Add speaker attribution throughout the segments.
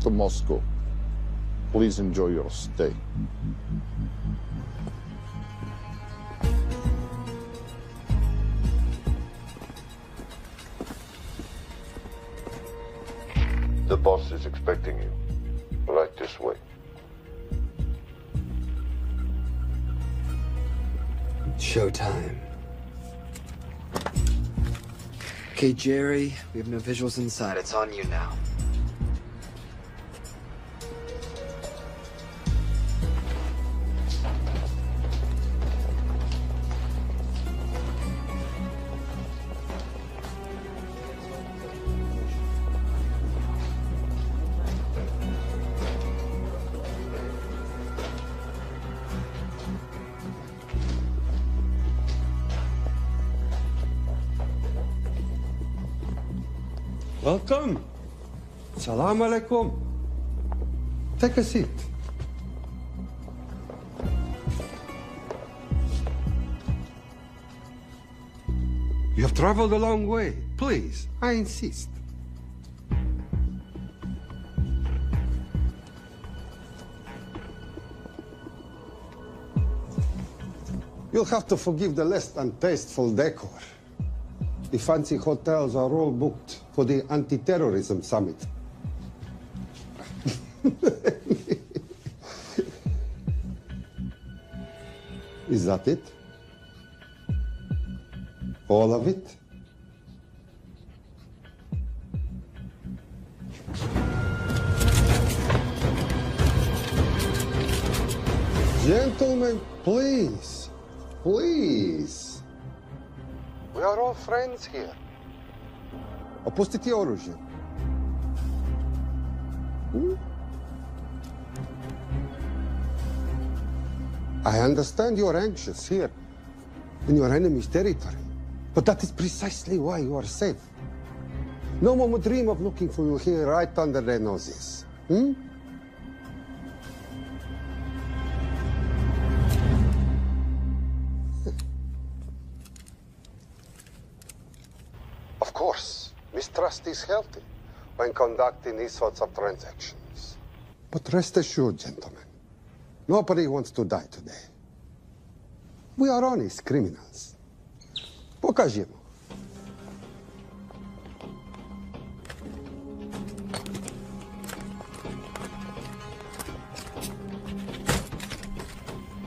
Speaker 1: to Moscow. Please enjoy your stay.
Speaker 2: The boss is expecting you. Right this way.
Speaker 3: Showtime. Okay, Jerry, we have no visuals inside. It's on you now.
Speaker 4: Welcome. Salam alaikum. Take a seat. You have traveled a long way. Please, I insist. You'll have to forgive the less than tasteful decor. The fancy hotels are all booked for the anti-terrorism summit. Is that it? All of it? Gentlemen, please, please. We are all friends here. Опустите оружие. I understand you're anxious here in your enemy's territory, but that is precisely why you are safe. No one would dream of looking for you here right under their noses. Of course, mistrust is healthy when conducting these sorts of transactions. But rest assured, gentlemen, nobody wants to die today. We are honest criminals. Покажемо.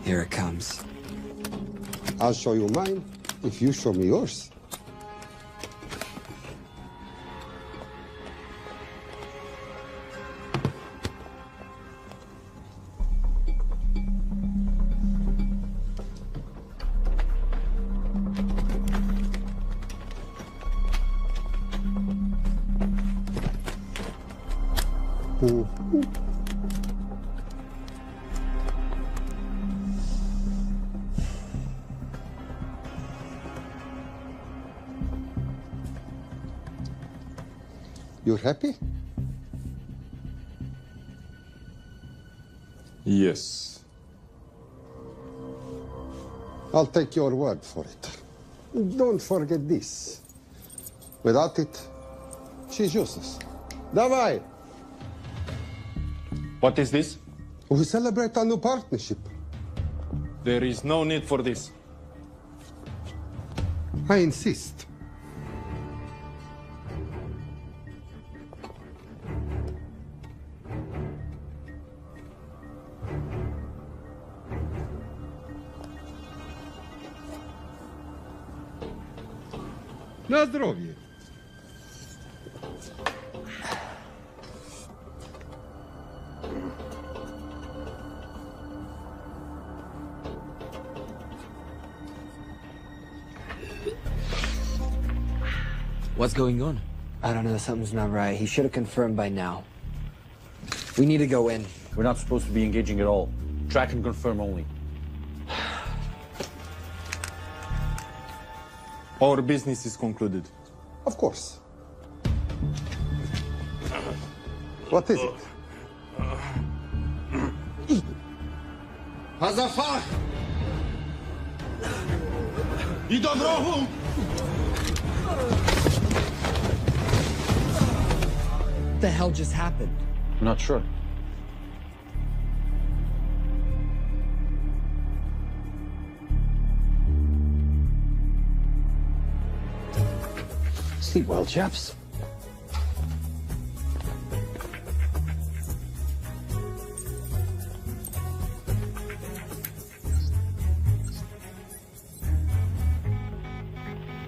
Speaker 3: Here it comes.
Speaker 4: I'll show you mine if you show me yours. You're happy?
Speaker 5: Yes.
Speaker 4: I'll take your word for it. Don't forget this. Without it, she's useless. Давай!
Speaker 5: What is this?
Speaker 4: We celebrate our new partnership.
Speaker 5: There is no need for this.
Speaker 4: I insist. Na zdrowie.
Speaker 3: What's going on? I don't know. Something's not right. He should have confirmed by now. We need to go in.
Speaker 6: We're not supposed to be engaging at all. Track and confirm only.
Speaker 5: Our business is concluded.
Speaker 4: Of course. What is it?
Speaker 7: Hazafar! I do drogu!
Speaker 3: What the hell just happened?
Speaker 6: I'm not sure. Sleep well, chaps.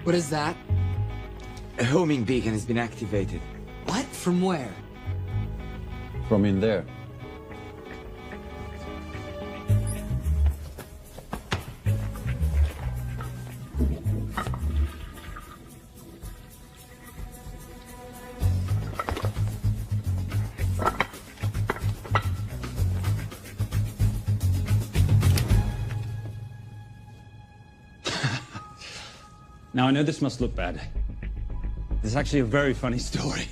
Speaker 3: What is that?
Speaker 8: A homing beacon has been activated.
Speaker 3: What? From where?
Speaker 6: From in there. Now, I know this must look bad. This is actually a very funny story.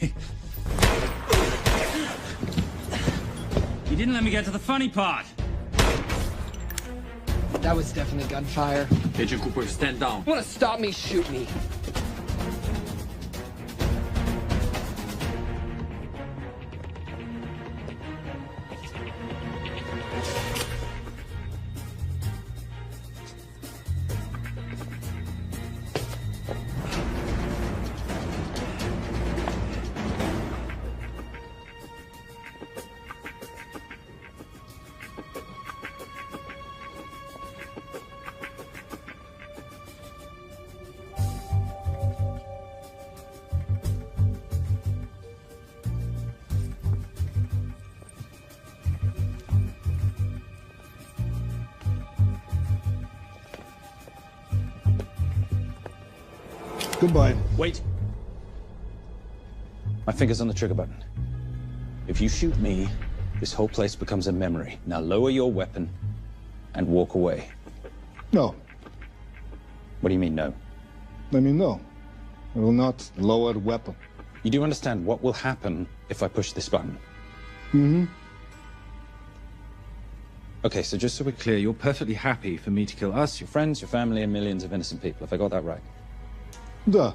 Speaker 6: You didn't let me get to the funny part.
Speaker 3: That was definitely gunfire.
Speaker 8: Agent Cooper, stand down.
Speaker 3: You wanna stop me, shoot me.
Speaker 7: Goodbye.
Speaker 6: Wait. My finger's on the trigger button. If you shoot me, this whole place becomes a memory. Now lower your weapon and walk away.
Speaker 7: No.
Speaker 6: What do you mean, no?
Speaker 7: I mean, no. I will not lower weapon.
Speaker 6: You do understand what will happen if I push this button?
Speaker 7: Mm-hmm.
Speaker 6: Okay, so just so we're clear, you're perfectly happy for me to kill us, your friends, your family, and millions of innocent people. Have I got that right?
Speaker 7: Duh.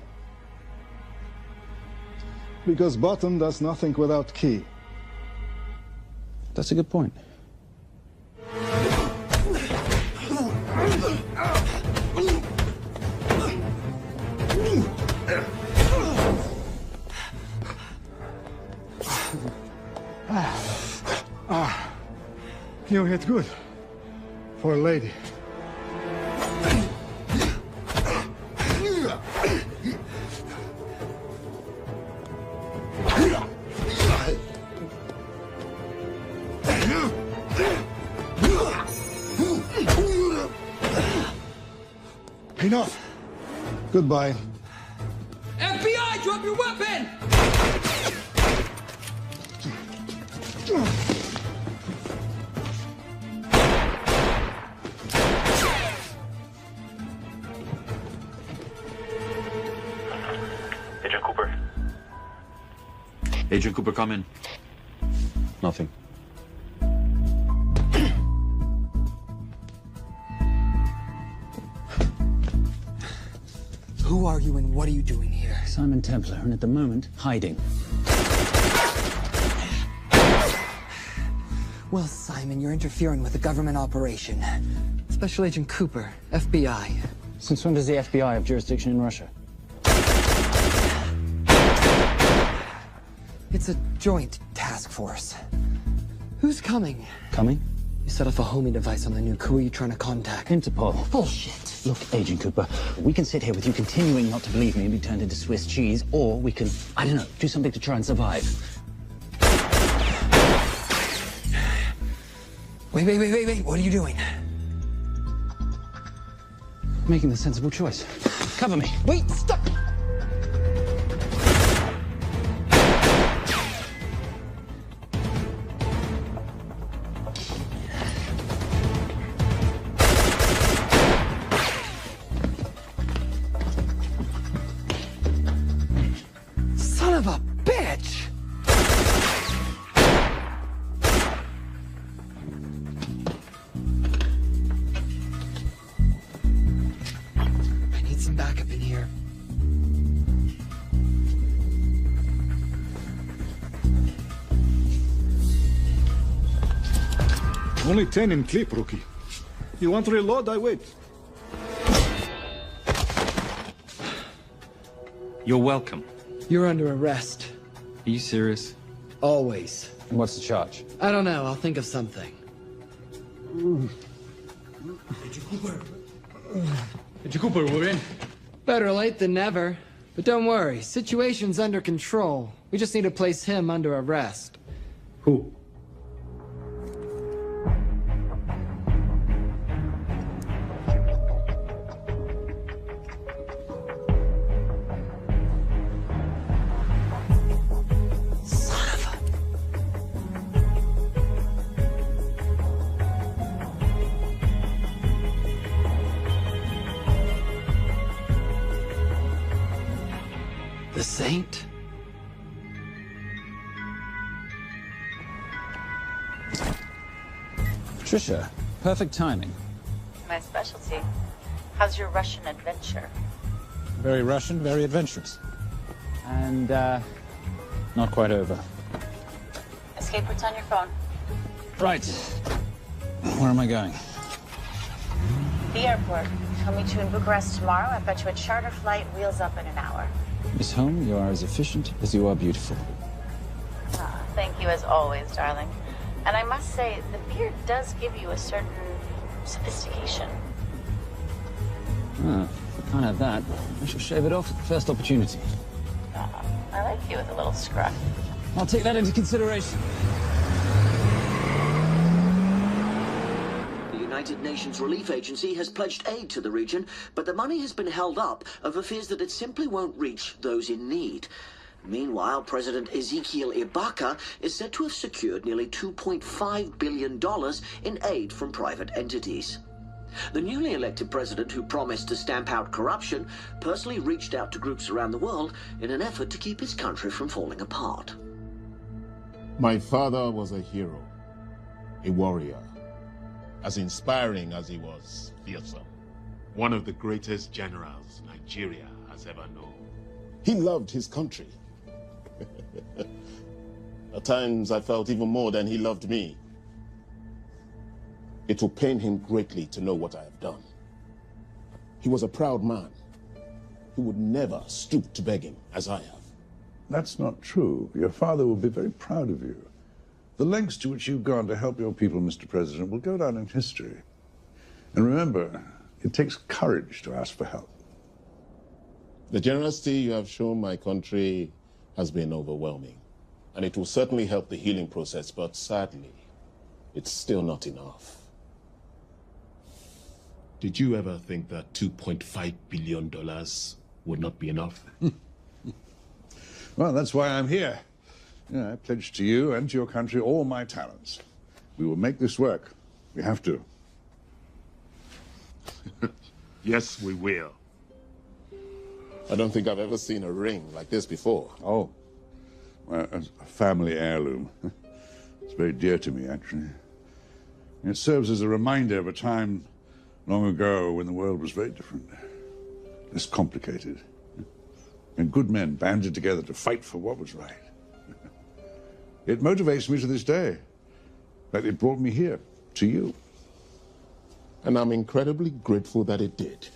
Speaker 7: Because button does nothing without key.
Speaker 6: That's a good point.
Speaker 7: You hit good. For a lady. Enough. Goodbye.
Speaker 3: FBI, drop your weapon!
Speaker 9: Agent Cooper.
Speaker 8: Agent Cooper, come in.
Speaker 6: Nothing.
Speaker 3: Who are you and what are you doing here?
Speaker 6: Simon Templar, and at the moment, hiding.
Speaker 3: Well, Simon, you're interfering with a government operation. Special Agent Cooper, FBI.
Speaker 6: Since when does the FBI have jurisdiction in Russia?
Speaker 3: It's a joint task force. Who's coming?
Speaker 6: Coming?
Speaker 3: You set off a homing device on the nuke. Who are you trying to contact?
Speaker 6: Interpol.
Speaker 3: Bullshit.
Speaker 6: Look, Agent Cooper, we can sit here with you continuing not to believe me and be turned into Swiss cheese, or we can, I don't know, do something to try and survive.
Speaker 3: Wait. What are you doing?
Speaker 6: Making the sensible choice. Cover me.
Speaker 3: Wait, stop! Son of a bitch! I need some backup in here.
Speaker 7: Only 10 in clip, rookie. You want to reload? I wait.
Speaker 8: You're welcome.
Speaker 3: You're under arrest.
Speaker 8: Are you serious?
Speaker 3: Always.
Speaker 6: And what's the charge?
Speaker 3: I don't know. I'll think of something.
Speaker 8: Agent Cooper, we're in.
Speaker 3: Better late than never. But don't worry. Situation's under control. We just need to place him under arrest.
Speaker 8: Who?
Speaker 3: The Saint?
Speaker 6: Patricia, perfect timing.
Speaker 9: My specialty. How's your Russian adventure?
Speaker 6: Very Russian, very adventurous. And, not quite over.
Speaker 9: Escape routes on your phone.
Speaker 6: Right. Where am I going?
Speaker 9: The airport. I'll meet you in Bucharest tomorrow. I've got you a charter flight, wheels up in an hour.
Speaker 6: Miss Holm, you are as efficient as you are beautiful.
Speaker 9: Ah, thank you as always, darling. And I must say, the beard does give you a certain sophistication.
Speaker 6: Ah, if I can't have that, I shall shave it off at the first opportunity.
Speaker 9: I like you with a little scruff.
Speaker 6: I'll take that into consideration.
Speaker 10: The United Nations Relief Agency has pledged aid to the region, but the money has been held up over fears that it simply won't reach those in need. Meanwhile, President Ezekiel Ibaka is said to have secured nearly $2.5 billion in aid from private entities. The newly elected president, who promised to stamp out corruption, personally reached out to groups around the world in an effort to keep his country from falling apart.
Speaker 1: My father was a hero, a warrior, as inspiring as he was fearsome.
Speaker 11: One of the greatest generals Nigeria has ever known.
Speaker 1: He loved his country. At times I felt even more than he loved me. It will pain him greatly to know what I have done. He was a proud man who would never stoop to begging as I have.
Speaker 12: That's not true. Your father will be very proud of you. The lengths to which you've gone to help your people, Mr. President, will go down in history. And remember, it takes courage to ask for help.
Speaker 1: The generosity you have shown my country has been overwhelming. And it will certainly help the healing process, but sadly, it's still not enough.
Speaker 11: Did you ever think that $2.5 billion would not be enough?
Speaker 12: Well, that's why I'm here. I pledge to you and to your country all my talents. We will make this work. We have to.
Speaker 11: Yes, we will.
Speaker 1: I don't think I've ever seen a ring like this before.
Speaker 12: Oh, well, a family heirloom. It's very dear to me, actually. It serves as a reminder of a time long ago when the world was very different, less complicated, and good men banded together to fight for what was right. It motivates me to this day, that it brought me here, to you.
Speaker 1: And I'm incredibly grateful that it did.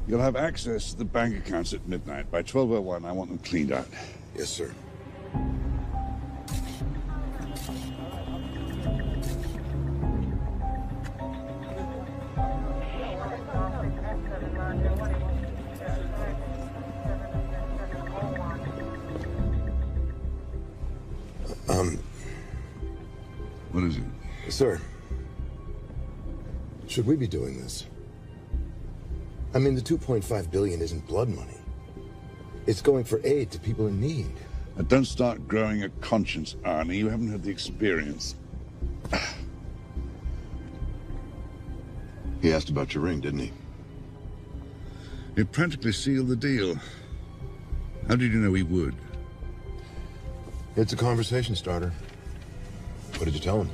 Speaker 12: You'll have access to the bank accounts at midnight. By 12:01, I want them cleaned out.
Speaker 4: Yes, sir.
Speaker 12: What is it?
Speaker 13: Sir, should we be doing this? I mean, the $2.5 billion isn't blood money. It's going for aid to people in need.
Speaker 12: Don't start growing a conscience, Arnie. You haven't had the experience.
Speaker 13: He asked about your ring, didn't he?
Speaker 12: It practically sealed the deal. How did you know he would?
Speaker 13: It's a conversation starter. What did you tell him?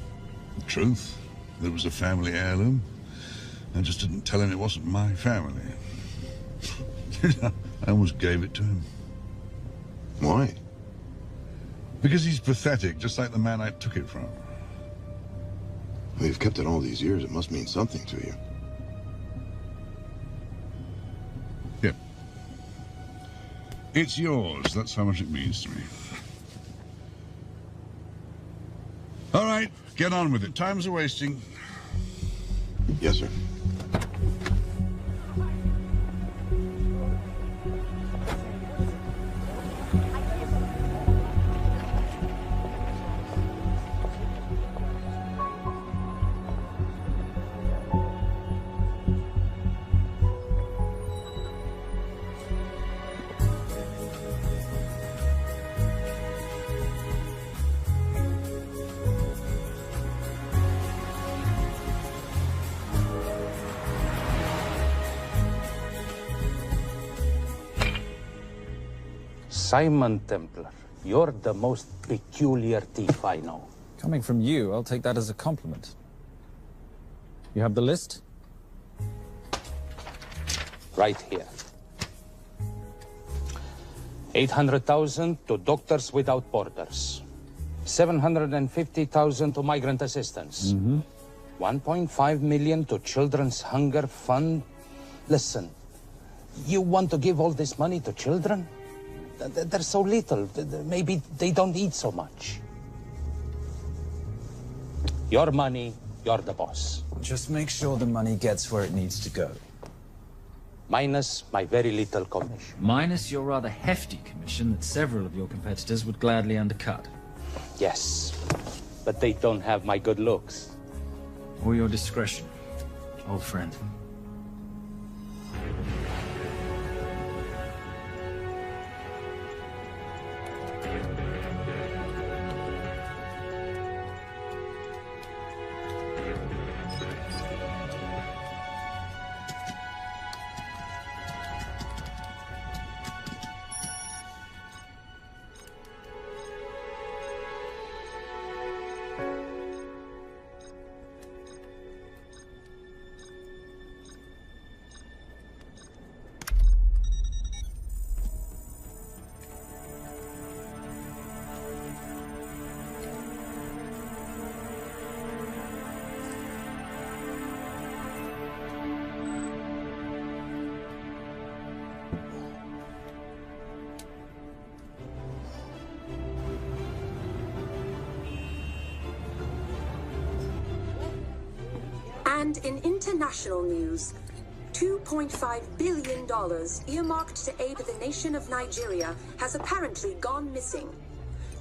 Speaker 12: The truth. That it was a family heirloom. I just didn't tell him it wasn't my family. I almost gave it to him.
Speaker 13: Why?
Speaker 12: Because he's pathetic, just like the man I took it from.
Speaker 13: Well, you've kept it all these years. It must mean something to you.
Speaker 12: Yep. It's yours. That's how much it means to me. All right, get on with it. Time's a wasting.
Speaker 13: Yes, sir.
Speaker 6: Simon Templar, you're the most peculiar thief I know.
Speaker 14: Coming from you, I'll take that as a compliment. You have the list?
Speaker 6: Right here. 800,000 to Doctors Without Borders. 750,000 to migrant assistance. 1.5 million to Children's Hunger Fund. Listen, you want to give all this money to children? They're so little. Maybe they don't eat so much. Your money, you're the boss.
Speaker 14: Just make sure the money gets where it needs to go.
Speaker 6: Minus my very little commission.
Speaker 8: Minus your rather hefty commission that several of your competitors would gladly undercut.
Speaker 6: Yes, but they don't have my good looks.
Speaker 8: Or your discretion, old friend.
Speaker 15: And in international news, $2.5 billion earmarked to aid the nation of Nigeria has apparently gone missing.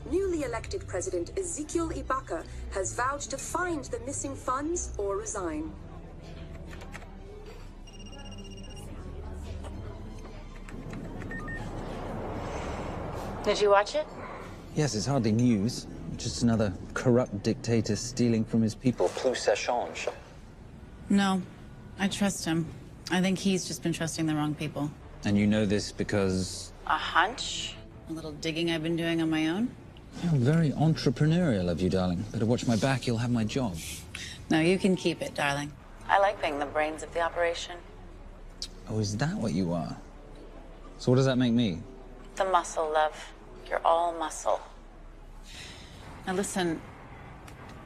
Speaker 15: Newly elected President Ezekiel Ibaka has vowed to find the missing funds or resign.
Speaker 9: Did you watch it?
Speaker 14: Yes, it's hardly news. Just another corrupt dictator stealing from his people.
Speaker 6: Plus ça change.
Speaker 16: No, I trust him. I think he's just been trusting the wrong people.
Speaker 14: And you know this because...
Speaker 16: A hunch? A little digging I've been doing on my own?
Speaker 14: You're very entrepreneurial of you, darling. Better watch my back, you'll have my job.
Speaker 16: No, you can keep it, darling.
Speaker 9: I like being the brains of the operation.
Speaker 14: Oh, is that what you are? So what does that make me?
Speaker 9: The muscle, love. You're all muscle.
Speaker 16: Now listen,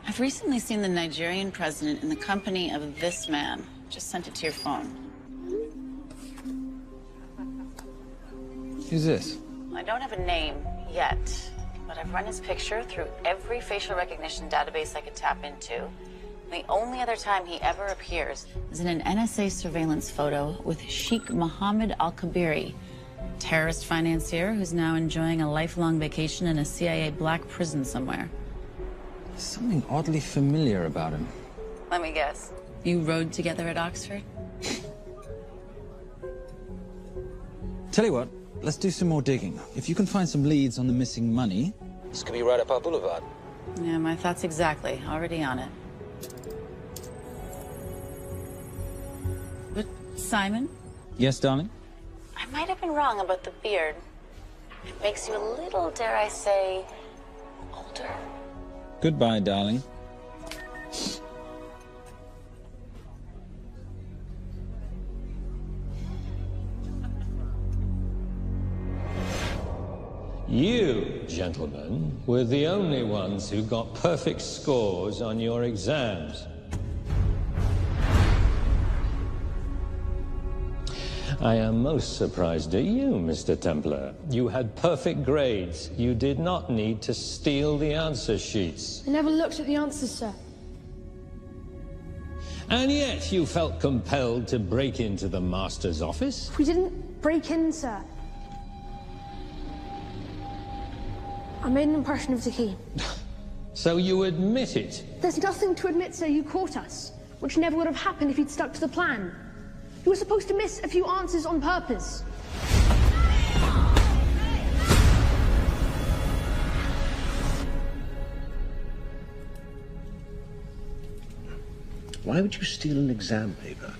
Speaker 16: I've recently seen the Nigerian president in the company of this man. Just sent it to your phone.
Speaker 14: Who's this?
Speaker 9: I don't have a name yet, but I've run his picture through every facial recognition database I could tap into. The only other time he ever appears
Speaker 16: is in an NSA surveillance photo with Sheikh Mohammed Al-Kabiri, terrorist financier who's now enjoying a lifelong vacation in a CIA black prison somewhere.
Speaker 14: There's something oddly familiar about him.
Speaker 9: Let me guess.
Speaker 16: You rode together at Oxford?
Speaker 14: Tell you what, let's do some more digging. If you can find some leads on the missing money, this could be right up our boulevard.
Speaker 16: Yeah, my thoughts exactly. Already on it. But Simon?
Speaker 14: Yes, darling?
Speaker 9: I might have been wrong about the beard. It makes you a little, dare I say, older.
Speaker 14: Goodbye, darling.
Speaker 17: You, gentlemen, were the only ones who got perfect scores on your exams. I am most surprised at you, Mr. Templar. You had perfect grades. You did not need to steal the answer sheets.
Speaker 18: I never looked at the answers, sir.
Speaker 17: And yet you felt compelled to break into the master's office?
Speaker 18: We didn't break in, sir. I made an impression of the key.
Speaker 17: So you admit it?
Speaker 18: There's nothing to admit, sir. You caught us, which never would have happened if you'd stuck to the plan. You were supposed to miss a few answers on purpose.
Speaker 19: Why would you steal an exam paper?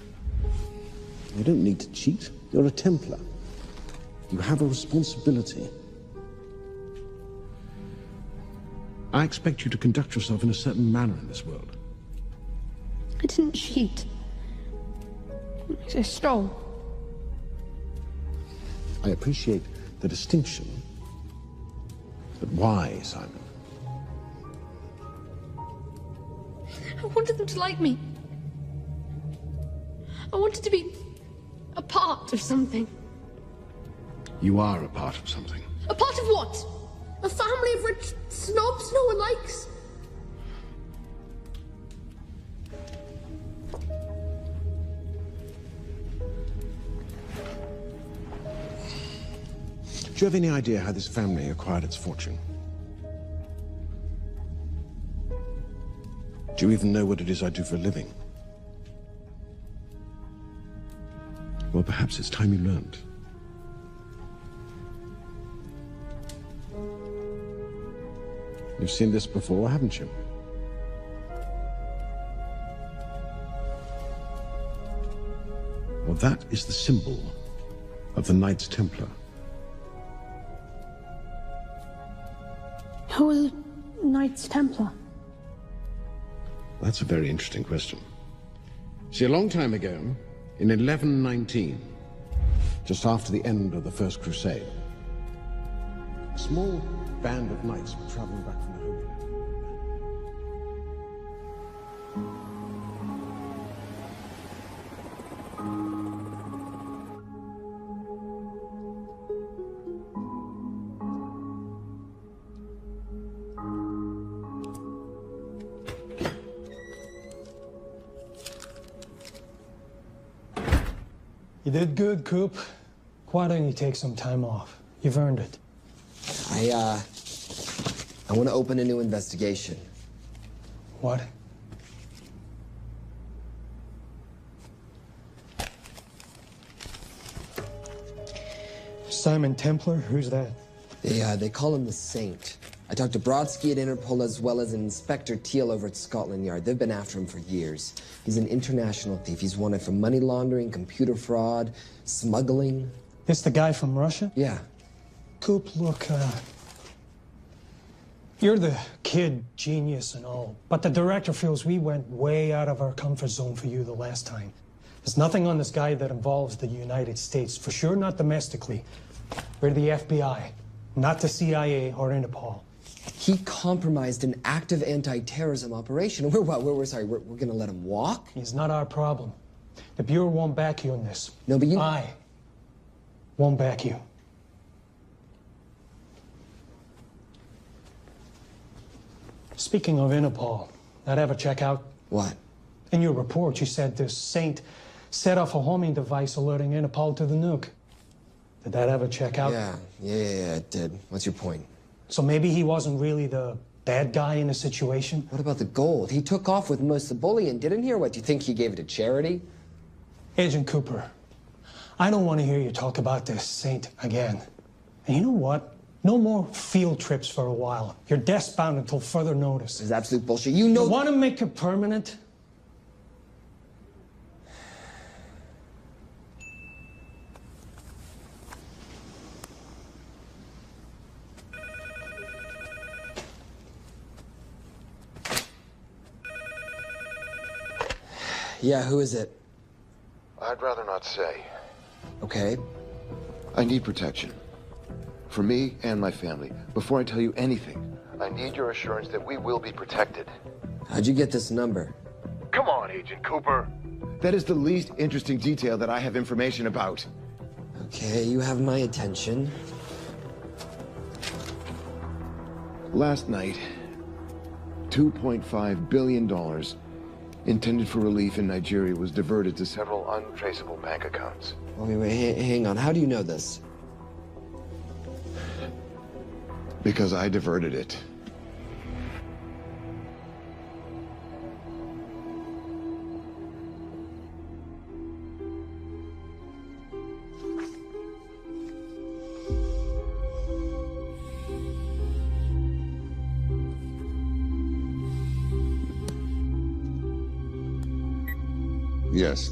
Speaker 19: You don't need to cheat. You're a Templar. You have a responsibility. I expect you to conduct yourself in a certain manner in this world.
Speaker 18: I didn't cheat. I stole.
Speaker 19: I appreciate the distinction. But why, Simon?
Speaker 18: I wanted them to like me. I wanted to be a part of something.
Speaker 19: You are a part of something.
Speaker 18: A part of what? A family of rich snobs no one likes?
Speaker 19: Do you have any idea how this family acquired its fortune? Do you even know what it is I do for a living? Well, perhaps it's time you learned. You've seen this before, haven't you? Well, that is the symbol of the Knights Templar.
Speaker 18: Who are the Knights Templar?
Speaker 19: That's a very interesting question. See, a long time ago, in 1119, just after the end of the First Crusade, a small band of knights were traveling back from the Holy Land.
Speaker 20: You did good, Coop. Why don't you take some time off? You've earned it.
Speaker 3: I want to open a new investigation.
Speaker 20: What? Simon Templar? Who's that?
Speaker 3: They call him the Saint. I talked to Brodsky at Interpol as well as Inspector Teal over at Scotland Yard. They've been after him for years. He's an international thief. He's wanted for money laundering, computer fraud, smuggling.
Speaker 20: This the guy from Russia?
Speaker 3: Yeah.
Speaker 20: Coop, look, you're the kid genius and all, but the director feels we went way out of our comfort zone for you the last time. There's nothing on this guy that involves the United States, for sure not domestically. We're the FBI, not the CIA or Interpol.
Speaker 3: He compromised an active anti-terrorism operation. We're gonna let him walk?
Speaker 20: It's not our problem. The Bureau won't back you on this.
Speaker 3: No, but
Speaker 20: I won't back you. Speaking of Interpol, that ever check out?
Speaker 3: What?
Speaker 20: In your report, you said this Saint set off a homing device alerting Interpol to the nuke. Did that ever check out?
Speaker 3: Yeah, it did. What's your point?
Speaker 20: So maybe he wasn't really the bad guy in the situation?
Speaker 3: What about the gold? He took off with most of the bullion, didn't he? Or what, do you think he gave it to charity?
Speaker 20: Agent Cooper, I don't want to hear you talk about this Saint again. And you know what? No more field trips for a while. You're desk-bound until further notice.
Speaker 3: This is absolute bullshit. You know...
Speaker 20: You want to make it permanent?
Speaker 3: Yeah, who is it?
Speaker 13: I'd rather not say.
Speaker 3: Okay.
Speaker 13: I need protection. For me and my family. Before I tell you anything, I need your assurance that we will be protected.
Speaker 3: How'd you get this number?
Speaker 13: Come on, Agent Cooper. That is the least interesting detail that I have information about.
Speaker 3: Okay, you have my attention.
Speaker 13: Last night, $2.5 billion intended for relief in Nigeria was diverted to several untraceable bank accounts.
Speaker 3: Wait, hang on. How do you know this?
Speaker 13: Because I diverted it.
Speaker 12: Yes.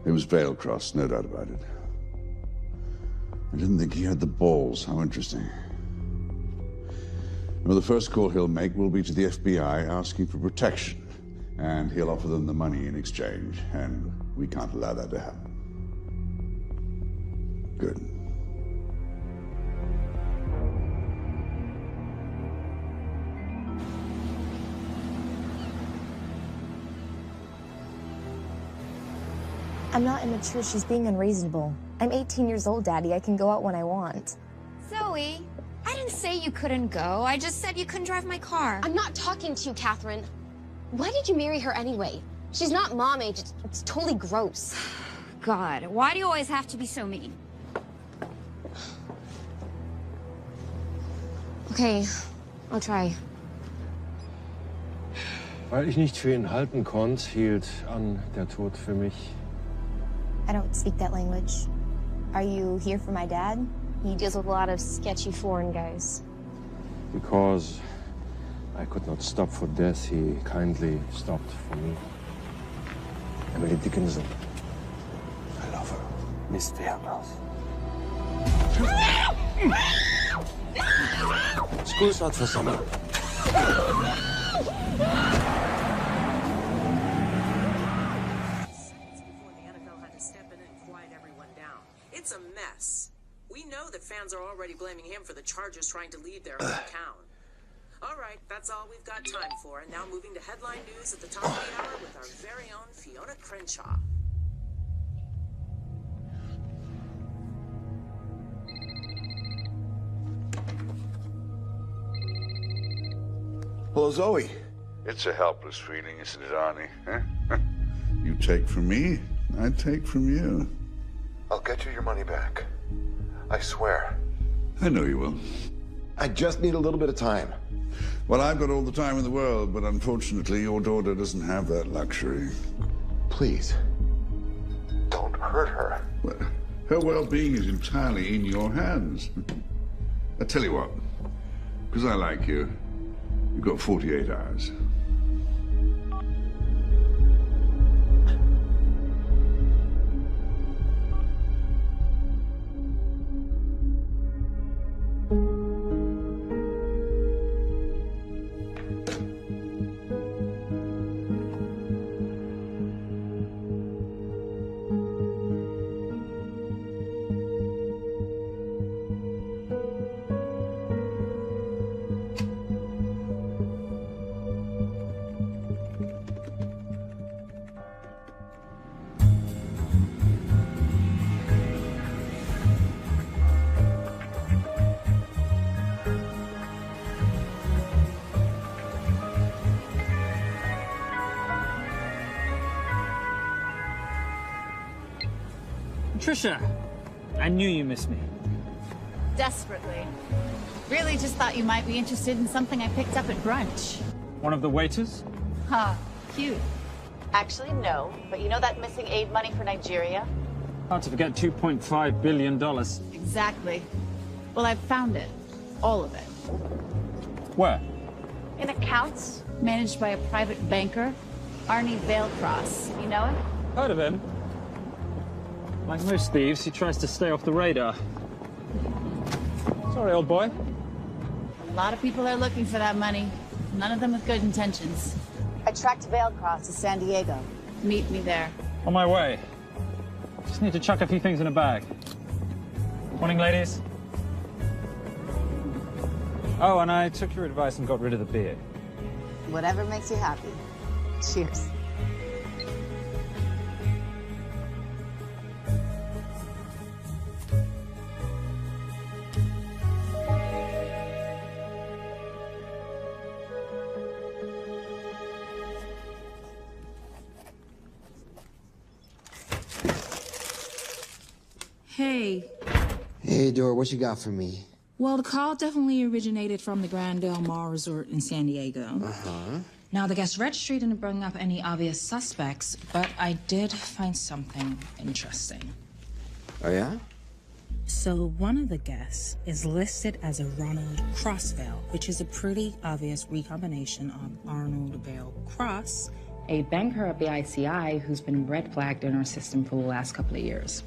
Speaker 12: It was Veilcross, no doubt about it. I didn't think he had the balls. How interesting. Well, the first call he'll make will be to the FBI asking for protection. And he'll offer them the money in exchange. And we can't allow that to happen. Good.
Speaker 21: I'm not immature. She's being unreasonable. I'm 18 years old, Daddy. I can go out when I want.
Speaker 22: Zoe, I didn't say you couldn't go. I just said you couldn't drive my car.
Speaker 23: I'm not talking to you, Catherine. Why did you marry her anyway? She's not mom age. It's totally gross.
Speaker 22: God, why do you always have to be so mean?
Speaker 23: Okay, I'll try.
Speaker 24: Weil ich nicht für ihn halten konnte, hielt an der Tod für mich.
Speaker 21: I don't speak that language. Are you here for my dad?
Speaker 23: He deals with a lot of sketchy foreign guys.
Speaker 24: Because I could not stop for death, he kindly stopped for me. Emily Dickinson. I love her. Miss Fairmouth. School's out for summer.
Speaker 25: It's a mess. We know that fans are already blaming him for the Chargers trying to leave their hometown. All right, that's all we've got time for. And now moving to headline news at the top of the hour with our very own Fiona Crenshaw.
Speaker 13: Hello, Zoe.
Speaker 12: It's a helpless feeling, isn't it, Arnie? Huh? You take from me, I take from you.
Speaker 13: I'll get you your money back. I swear.
Speaker 12: I know you will.
Speaker 13: I just need a little bit of time.
Speaker 12: Well, I've got all the time in the world, but unfortunately, your daughter doesn't have that luxury.
Speaker 13: Please, don't hurt her.
Speaker 12: Well, her well-being is entirely in your hands. I tell you what, because I like you, you've got 48 hours.
Speaker 8: Trisha, I knew you missed me.
Speaker 16: Desperately. Really just thought you might be interested in something I picked up at brunch.
Speaker 8: One of the waiters?
Speaker 16: Huh, cute. Actually, no. But you know that missing aid money for Nigeria?
Speaker 14: Hard to forget $2.5 billion.
Speaker 16: Exactly. Well, I've found it. All of it.
Speaker 14: Where?
Speaker 16: In accounts managed by a private banker, Arnie Vailcross. You know him?
Speaker 14: Heard of him. Like most thieves, he tries to stay off the radar. Sorry, old boy.
Speaker 16: A lot of people are looking for that money. None of them with good intentions. I tracked Vailcross to San Diego. Meet me there.
Speaker 14: On my way. Just need to chuck a few things in a bag. Morning, ladies. Oh, and I took your advice and got rid of the beer.
Speaker 16: Whatever makes you happy. Cheers.
Speaker 2: Hey.
Speaker 3: Hey, Dora, what you got for me?
Speaker 2: Well, the call definitely originated from the Grand Del Mar Resort in San Diego.
Speaker 3: Uh-huh.
Speaker 2: Now, the guest registry didn't bring up any obvious suspects, but I did find something interesting.
Speaker 3: Oh, yeah?
Speaker 2: So one of the guests is listed as a Ronald Crossvale, which is a pretty obvious recombination of Arnold Vale Cross, a banker at the ICI who's been red flagged in our system for the last couple of years.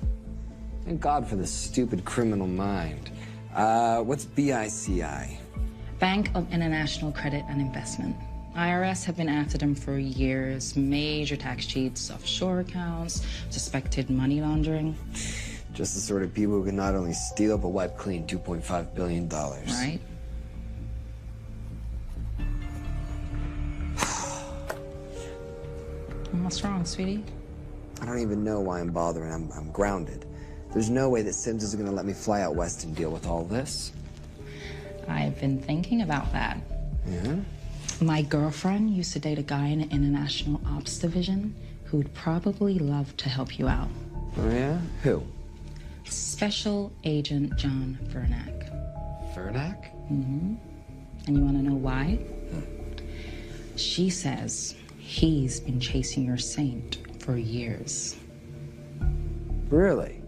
Speaker 3: Thank God for the stupid criminal mind. What's BICI?
Speaker 2: Bank of International Credit and Investment. IRS have been after them for years. Major tax cheats, offshore accounts, suspected money laundering.
Speaker 3: Just the sort of people who can not only steal but wipe clean $2.5 billion.
Speaker 2: Right? What's wrong, sweetie?
Speaker 3: I don't even know why I'm bothering. I'm grounded. There's no way that Sims is going to let me fly out west and deal with all this.
Speaker 2: I've been thinking about that.
Speaker 3: Yeah?
Speaker 2: My girlfriend used to date a guy in the International Ops Division who'd probably love to help you out.
Speaker 3: Oh, yeah? Who?
Speaker 2: Special Agent John Vernack.
Speaker 3: Vernack?
Speaker 2: Mm-hmm. And you want to know why? She says he's been chasing your saint for years.
Speaker 3: Really?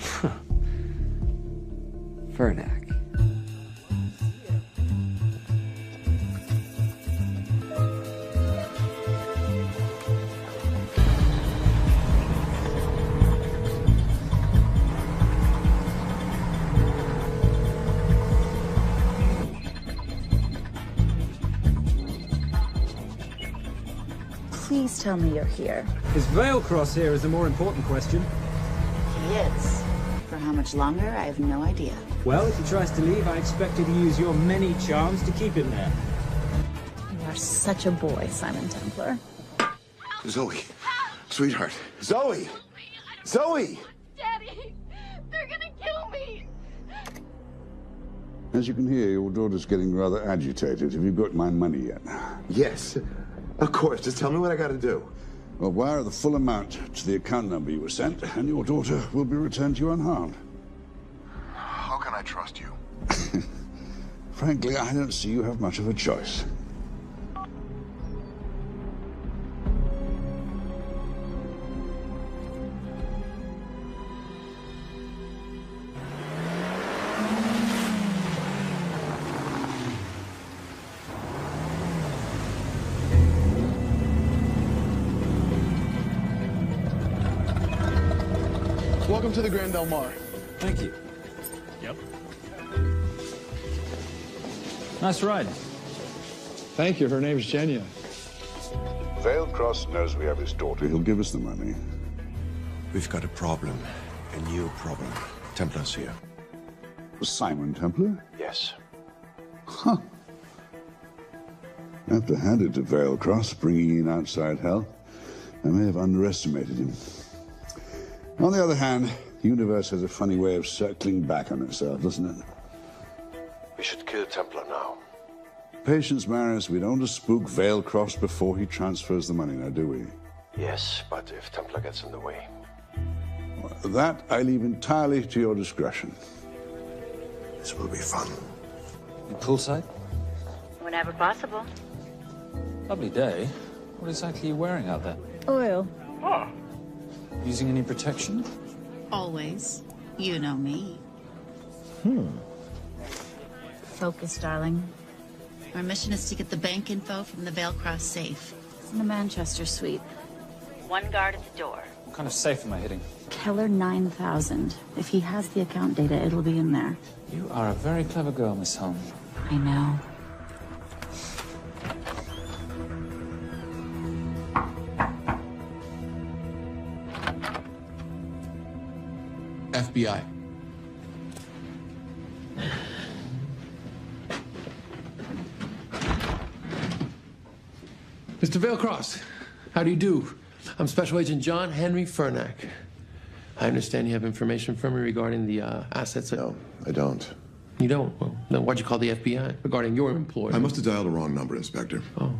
Speaker 3: Huh. Vernack.
Speaker 16: Please tell me you're here.
Speaker 14: Is Vailcross here is the more important question.
Speaker 16: He is. For how much longer, I have no idea.
Speaker 14: Well, if he tries to leave, I expect you to use your many charms to keep him there.
Speaker 16: You are such a boy, Simon Templar.
Speaker 13: Zoe. Sweetheart. Zoe! Zoe!
Speaker 22: Daddy, they're gonna kill me.
Speaker 12: As you can hear, your daughter's getting rather agitated. Have you got my money yet?
Speaker 13: Yes. Of course. Just tell me what I gotta do.
Speaker 12: Well, wire the full amount to the account number you were sent, and your daughter will be returned to you unharmed.
Speaker 13: How can I trust you?
Speaker 12: Frankly, I don't see you have much of a choice.
Speaker 5: Welcome to the Grand Del Mar.
Speaker 14: Thank you. Yep. Nice ride.
Speaker 5: Thank you. Her name's Genya.
Speaker 12: Vailcross knows we have his daughter. He'll give us the money.
Speaker 13: We've got a problem. A new problem. Templar's here.
Speaker 12: Simon Templar?
Speaker 13: Yes.
Speaker 12: Huh. I have to hand it to Vailcross, bringing in outside help. I may have underestimated him. On the other hand, the universe has a funny way of circling back on itself, doesn't it?
Speaker 13: We should kill Templar now.
Speaker 12: Patience, Maris. We don't want to spook Vailcross before he transfers the money, now, do we?
Speaker 13: Yes, but if Templar gets in the way.
Speaker 12: Well, that I leave entirely to your discretion.
Speaker 13: This will be fun.
Speaker 14: Poolside?
Speaker 16: Whenever possible.
Speaker 14: Lovely day. What exactly are you wearing out there?
Speaker 16: Oil.
Speaker 14: Oh. Using any protection?
Speaker 16: Always. You know me. Focus, darling. Our mission is to get the bank info from the Vale Cross safe. It's in the Manchester suite. One guard at the door.
Speaker 14: What kind of safe am I hitting?
Speaker 16: Keller 9000. If he has the account data, it'll be in there.
Speaker 14: You are a very clever girl, Miss Holmes.
Speaker 16: I know.
Speaker 1: FBI. Mr. Vailcross, how do you do? I'm Special Agent John Henry Fernack. I understand you have information from me regarding the assets.
Speaker 13: No, I don't.
Speaker 1: You don't? Well, then why'd you call the FBI regarding your employer?
Speaker 13: I must have dialed the wrong number, Inspector.
Speaker 1: Oh.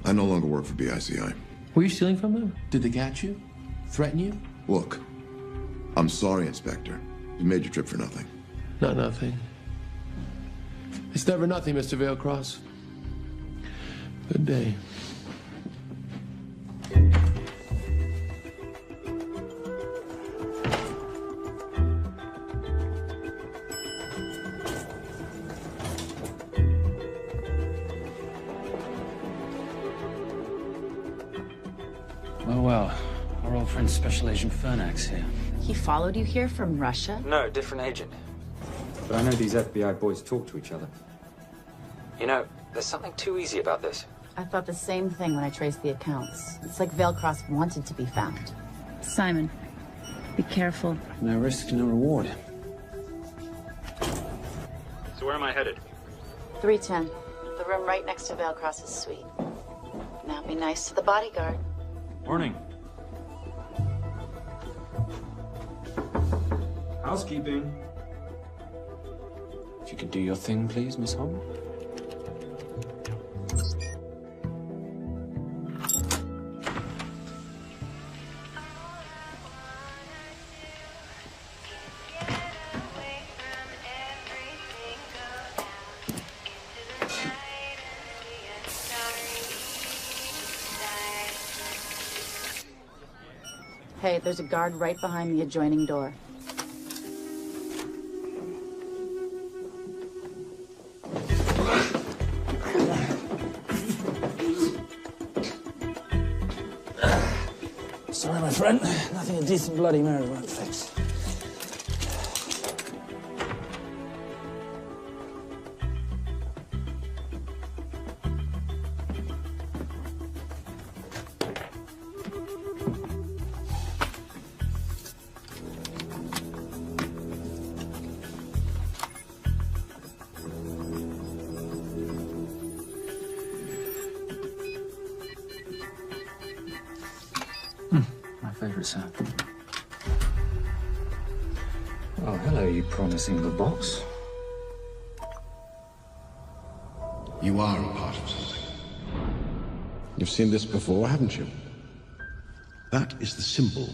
Speaker 13: I no longer work for BICI.
Speaker 1: Were you stealing from them? Did they catch you? Threaten you?
Speaker 13: Look, I'm sorry, Inspector. You made your trip for nothing.
Speaker 1: Not nothing. It's never nothing, Mr. Vailcross. Good day.
Speaker 14: Well, our old friend Special Agent Fernack's here.
Speaker 16: He followed you here from Russia?
Speaker 14: No, different agent. But I know these FBI boys talk to each other. You know, there's something too easy about this.
Speaker 16: I thought the same thing when I traced the accounts. It's like Vailcross wanted to be found. Simon, be careful.
Speaker 14: No risk, no reward.
Speaker 8: So where am I headed?
Speaker 16: 310. The room right next to Vailcross's suite. Now be nice to the bodyguard.
Speaker 8: Morning. Housekeeping.
Speaker 14: If you could do your thing, please, Miss Holmes.
Speaker 16: Hey, there's a guard right behind the adjoining door.
Speaker 14: Sorry, my friend. Nothing a decent Bloody Mary won't fix. My favorite sound. Oh, hello, you promising the box.
Speaker 19: You are a part of something. You've seen this before, haven't you? That is the symbol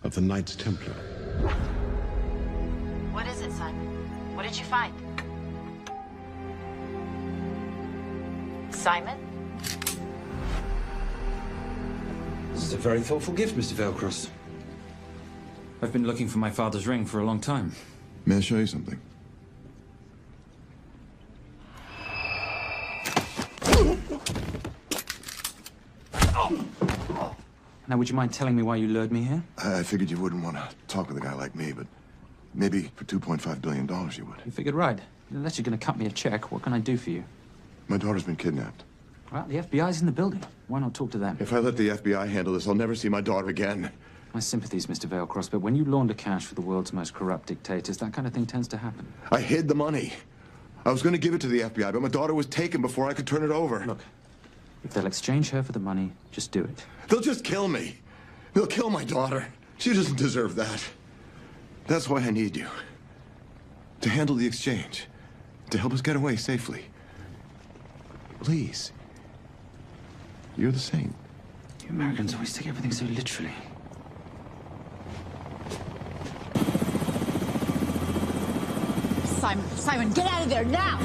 Speaker 19: of the Knights Templar.
Speaker 16: What is it, Simon? What did you find? Simon?
Speaker 14: This is a very thoughtful gift, Mr. Vailcross. I've been looking for my father's ring for a long time.
Speaker 13: May I show you something?
Speaker 14: Now, would you mind telling me why you lured me here?
Speaker 13: I figured you wouldn't want to talk with a guy like me, but maybe for $2.5 billion you would.
Speaker 14: You figured right. Unless you're going to cut me a check, what can I do for you?
Speaker 13: My daughter's been kidnapped.
Speaker 14: Well, the FBI's in the building. Why not talk to them?
Speaker 13: If I let the FBI handle this, I'll never see my daughter again.
Speaker 14: My sympathies, Mr. Vailcross, but when you launder cash for the world's most corrupt dictators, that kind of thing tends to happen.
Speaker 13: I hid the money. I was going to give it to the FBI, but my daughter was taken before I could turn it over.
Speaker 14: Look, if they'll exchange her for the money, just do it.
Speaker 13: They'll just kill me. They'll kill my daughter. She doesn't deserve that. That's why I need you. To handle the exchange. To help us get away safely. Please. You're the saint.
Speaker 14: You Americans always take everything so literally.
Speaker 16: Simon, get out of there now!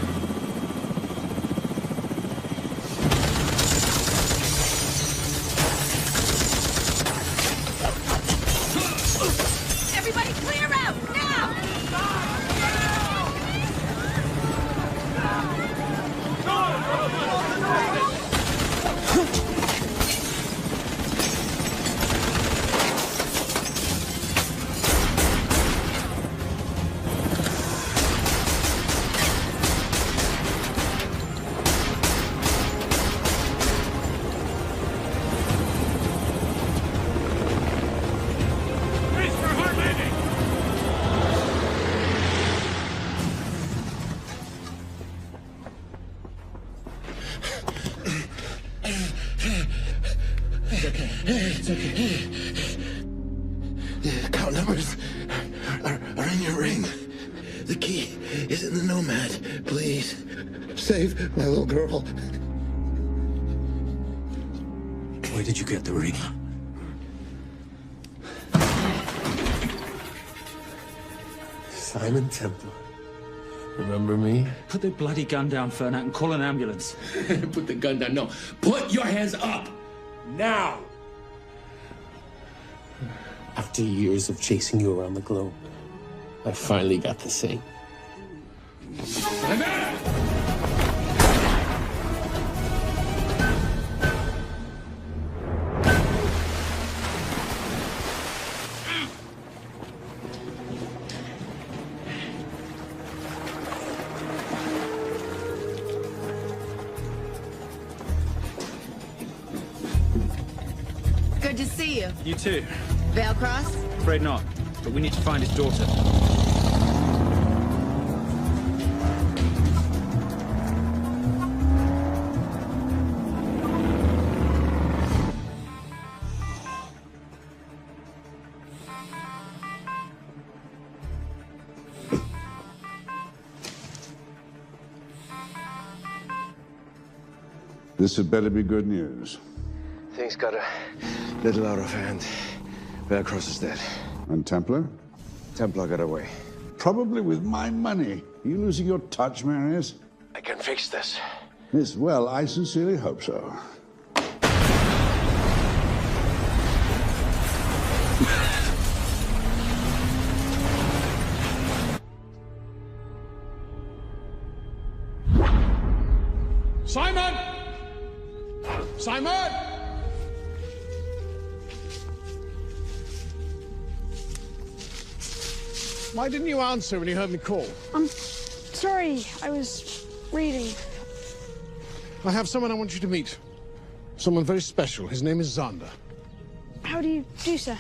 Speaker 13: The key is in the Nomad. Please, save my little girl.
Speaker 4: Where did you get the ring?
Speaker 1: Simon Templar. Remember me?
Speaker 4: Put the bloody gun down, Fernak, and call an ambulance.
Speaker 1: Put the gun down. No. Put your hands up! Now! After years of chasing you around the globe, I finally got to say.
Speaker 16: Good to see you.
Speaker 14: You too.
Speaker 16: Veil Cross?
Speaker 14: Afraid not, but we need to find his daughter.
Speaker 12: This had better be good news.
Speaker 24: Things got a little out of hand. Cross is dead.
Speaker 12: And Templar?
Speaker 24: Templar got away.
Speaker 12: Probably with my money. Are you losing your touch, Marius?
Speaker 24: I can fix this.
Speaker 12: Yes, well, I sincerely hope so.
Speaker 19: Simon! Simon! Why didn't you answer when you heard me call?
Speaker 18: I'm sorry, I was reading.
Speaker 19: I have someone I want you to meet. Someone very special. His name is Xander.
Speaker 18: How do you do, sir?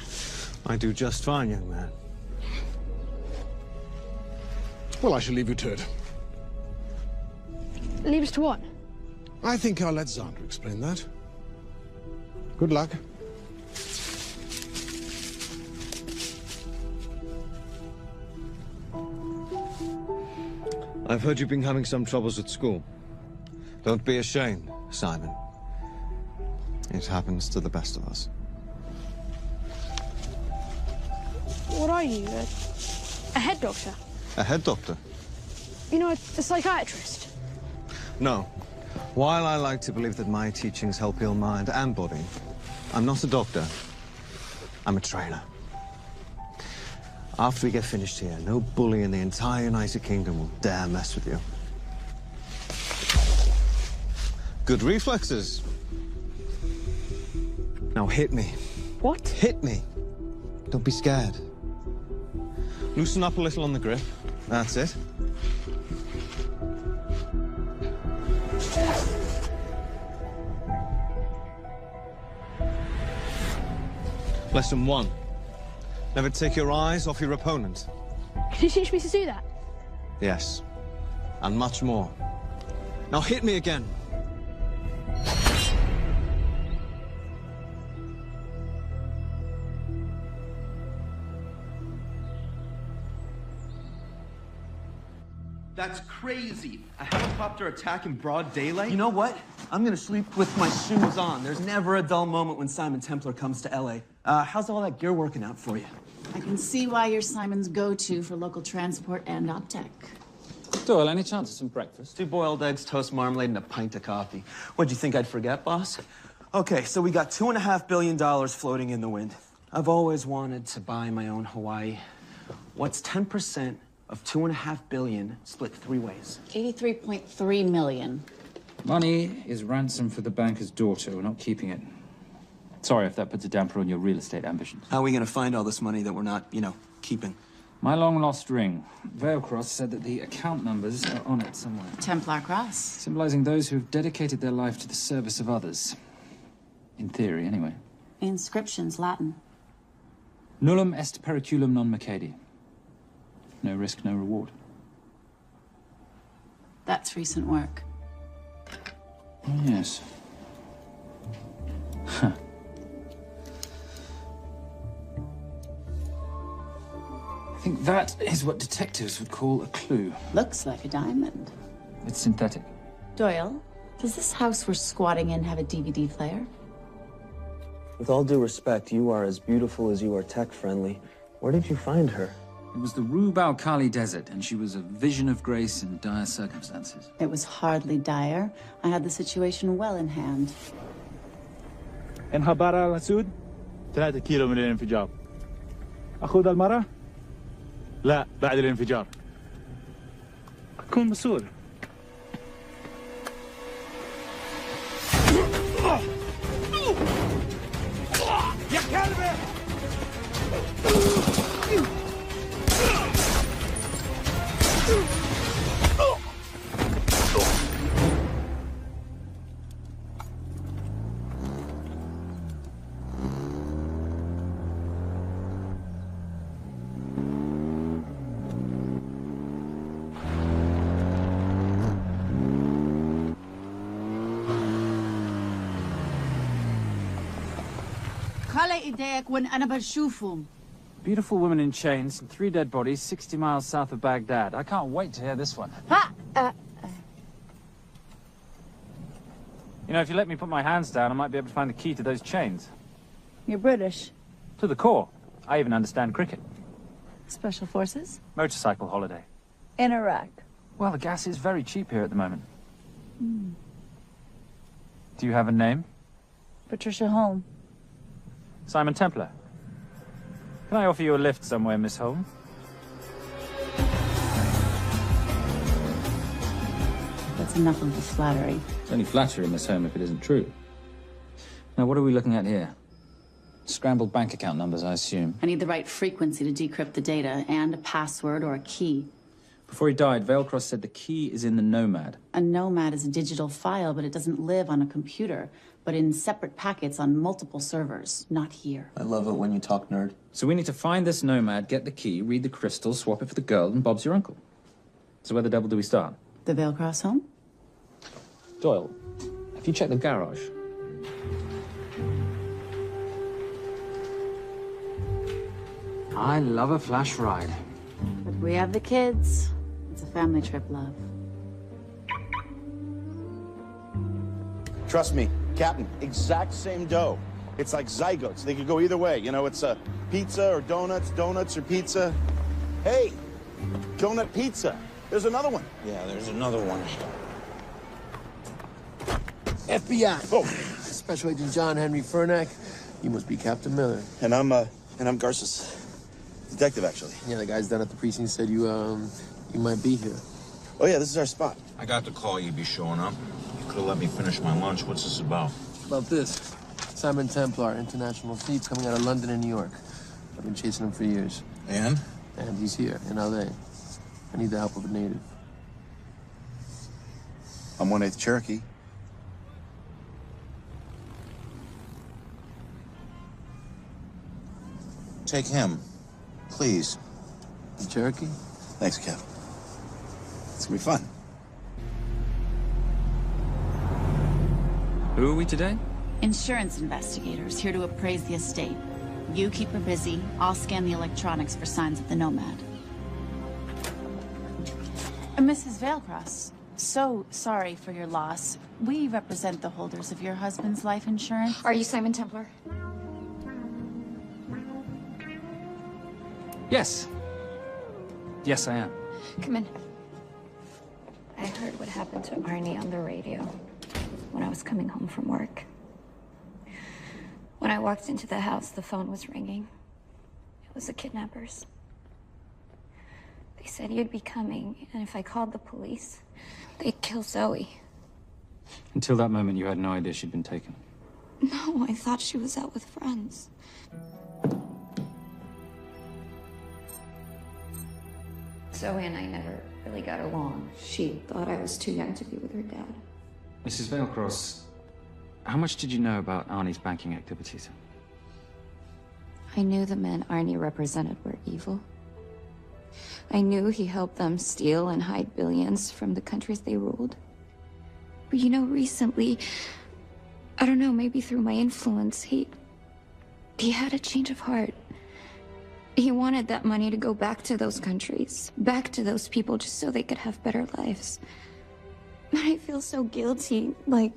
Speaker 24: I do just fine, young man.
Speaker 19: Well, I shall leave you to it.
Speaker 18: Leave us to what?
Speaker 19: I think I'll let Xander explain that. Good luck.
Speaker 24: I've heard you've been having some troubles at school. Don't be ashamed, Simon. It happens to the best of us.
Speaker 18: What are you, a head doctor?
Speaker 24: A head doctor?
Speaker 18: You know, a psychiatrist?
Speaker 24: No. While I like to believe that my teachings help heal mind and body, I'm not a doctor. I'm a trainer. After we get finished here, no bully in the entire United Kingdom will dare mess with you. Good reflexes. Now hit me.
Speaker 18: What?
Speaker 24: Hit me. Don't be scared. Loosen up a little on the grip. That's it. Lesson 1. Never take your eyes off your opponent.
Speaker 18: Can you teach me to do that?
Speaker 24: Yes. And much more. Now hit me again.
Speaker 7: That's crazy. A helicopter attack in broad daylight?
Speaker 4: You know what? I'm gonna sleep with my shoes on. There's never a dull moment when Simon Templar comes to LA. How's all that gear working out for you?
Speaker 16: I can see why you're Simon's go-to for local transport and optech.
Speaker 14: Doyle, any chance of some breakfast?
Speaker 4: 2 boiled eggs, toast, marmalade, and a pint of coffee. What'd you think I'd forget, boss? Okay, so we got $2.5 billion floating in the wind. I've always wanted to buy my own Hawaii. What's 10% of $2.5 billion split 3 ways?
Speaker 16: 83.3 million.
Speaker 8: Money is ransom for the banker's daughter. We're not keeping it. Sorry if that puts a damper on your real estate ambitions.
Speaker 4: How are we gonna find all this money that we're not, keeping?
Speaker 8: My long-lost ring. Veilcross said that the account numbers are on it somewhere.
Speaker 16: Templar Cross.
Speaker 8: Symbolizing those who have dedicated their life to the service of others. In theory, anyway.
Speaker 16: Inscription's Latin.
Speaker 8: Nullum est periculum non mercedi. No risk, no reward.
Speaker 16: That's recent work.
Speaker 8: Oh, yes. Huh. I think that is what detectives would call a clue.
Speaker 16: Looks like a diamond.
Speaker 8: It's synthetic.
Speaker 16: Doyle, does this house we're squatting in have a DVD player?
Speaker 4: With all due respect, you are as beautiful as you are tech-friendly. Where did you find her?
Speaker 8: It was the Rub al-Khali Desert, and she was a vision of grace in dire circumstances.
Speaker 16: It was hardly dire. I had the situation well in hand.
Speaker 6: انخبر على السود 3 كيلو من الانفجار. أخذ المرة؟ لا بعد الانفجار. كن مسؤول. يا كلبي!
Speaker 8: Beautiful woman in chains and 3 dead bodies 60 miles south of Baghdad. I can't wait to hear this one. You know, if you let me put my hands down, I might be able to find the key to those chains.
Speaker 16: You're British.
Speaker 8: To the core. I even understand cricket.
Speaker 16: Special forces?
Speaker 8: Motorcycle holiday.
Speaker 16: In Iraq.
Speaker 8: Well, the gas is very cheap here at the moment. Do you have a name?
Speaker 16: Patricia Holm.
Speaker 8: Simon Templar. Can I offer you a lift somewhere, Miss Holm?
Speaker 16: That's enough of the flattery.
Speaker 8: It's only flattery, Miss Holm, if it isn't true. Now, what are we looking at here? Scrambled bank account numbers, I assume.
Speaker 16: I need the right frequency to decrypt the data and a password or a key.
Speaker 8: Before he died, Veilcross said the key is in the Nomad.
Speaker 16: A Nomad is a digital file, but it doesn't live on a computer, but in separate packets on multiple servers, not here.
Speaker 4: I love it when you talk nerd.
Speaker 8: So we need to find this Nomad, get the key, read the crystal, swap it for the girl, and Bob's your uncle. So where the devil do we start?
Speaker 16: The Veilcross home?
Speaker 8: Doyle, have you checked the garage? I love a flash ride.
Speaker 16: But we have the kids. It's a family trip, love.
Speaker 9: Trust me, Captain, exact same dough. It's like zygotes. They could go either way. You know, it's a pizza or donuts, donuts or pizza. Hey, donut pizza. There's another one.
Speaker 14: Yeah, there's another one.
Speaker 1: FBI. Oh. Special Agent John Henry Furnack. You must be Captain Miller.
Speaker 9: And I'm Garces. Detective, actually.
Speaker 1: Yeah, the guys down at the precinct said you might be here.
Speaker 9: Oh, yeah, this is our spot.
Speaker 10: I got the call you'd be showing up. You could have let me finish my lunch. What's this about?
Speaker 1: About this. Simon Templar, international thief coming out of London and New York. I've been chasing him for years.
Speaker 10: And?
Speaker 1: And he's here, in L.A. I need the help of a native.
Speaker 9: I'm 1/8 Cherokee.
Speaker 10: Take him, please.
Speaker 1: The Cherokee?
Speaker 9: Thanks, Kev. It's gonna be fun.
Speaker 8: Who are we today?
Speaker 16: Insurance investigators here to appraise the estate. You keep her busy. I'll scan the electronics for signs of the Nomad. Mrs. Veilcross, so sorry for your loss. We represent the holders of your husband's life insurance.
Speaker 22: Are you Simon Templar?
Speaker 8: Yes. Yes, I am.
Speaker 22: Come in. I heard what happened to Arnie on the radio when I was coming home from work. When I walked into the house, the phone was ringing. It was the kidnappers. They said you'd be coming, and if I called the police, they'd kill Zoe.
Speaker 8: Until that moment, you had no idea she'd been taken.
Speaker 22: No, I thought she was out with friends. Zoe and I never really got along. She thought I was too young to be with her dad.
Speaker 8: Mrs. Veilcross, how much did you know about Arnie's banking activities?
Speaker 22: I knew the men Arnie represented were evil. I knew he helped them steal and hide billions from the countries they ruled. But you know, recently, I don't know, maybe through my influence, he had a change of heart. He wanted that money to go back to those countries, back to those people, just so they could have better lives. But I feel so guilty, like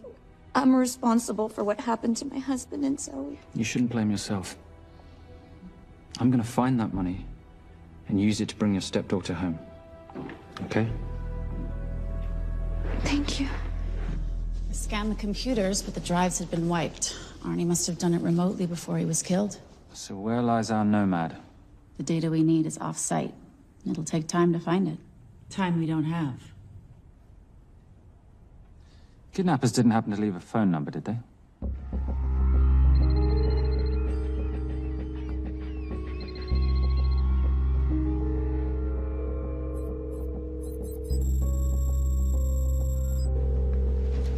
Speaker 22: I'm responsible for what happened to my husband and Zoe.
Speaker 14: You shouldn't blame yourself. I'm gonna find that money and use it to bring your stepdaughter home. Okay?
Speaker 22: Thank you.
Speaker 16: I scanned the computers, but the drives had been wiped. Arnie must have done it remotely before he was killed.
Speaker 14: So where lies our nomad?
Speaker 16: The data we need is off-site. It'll take time to find it. Time we don't have.
Speaker 14: Kidnappers didn't happen to leave a phone number, did they?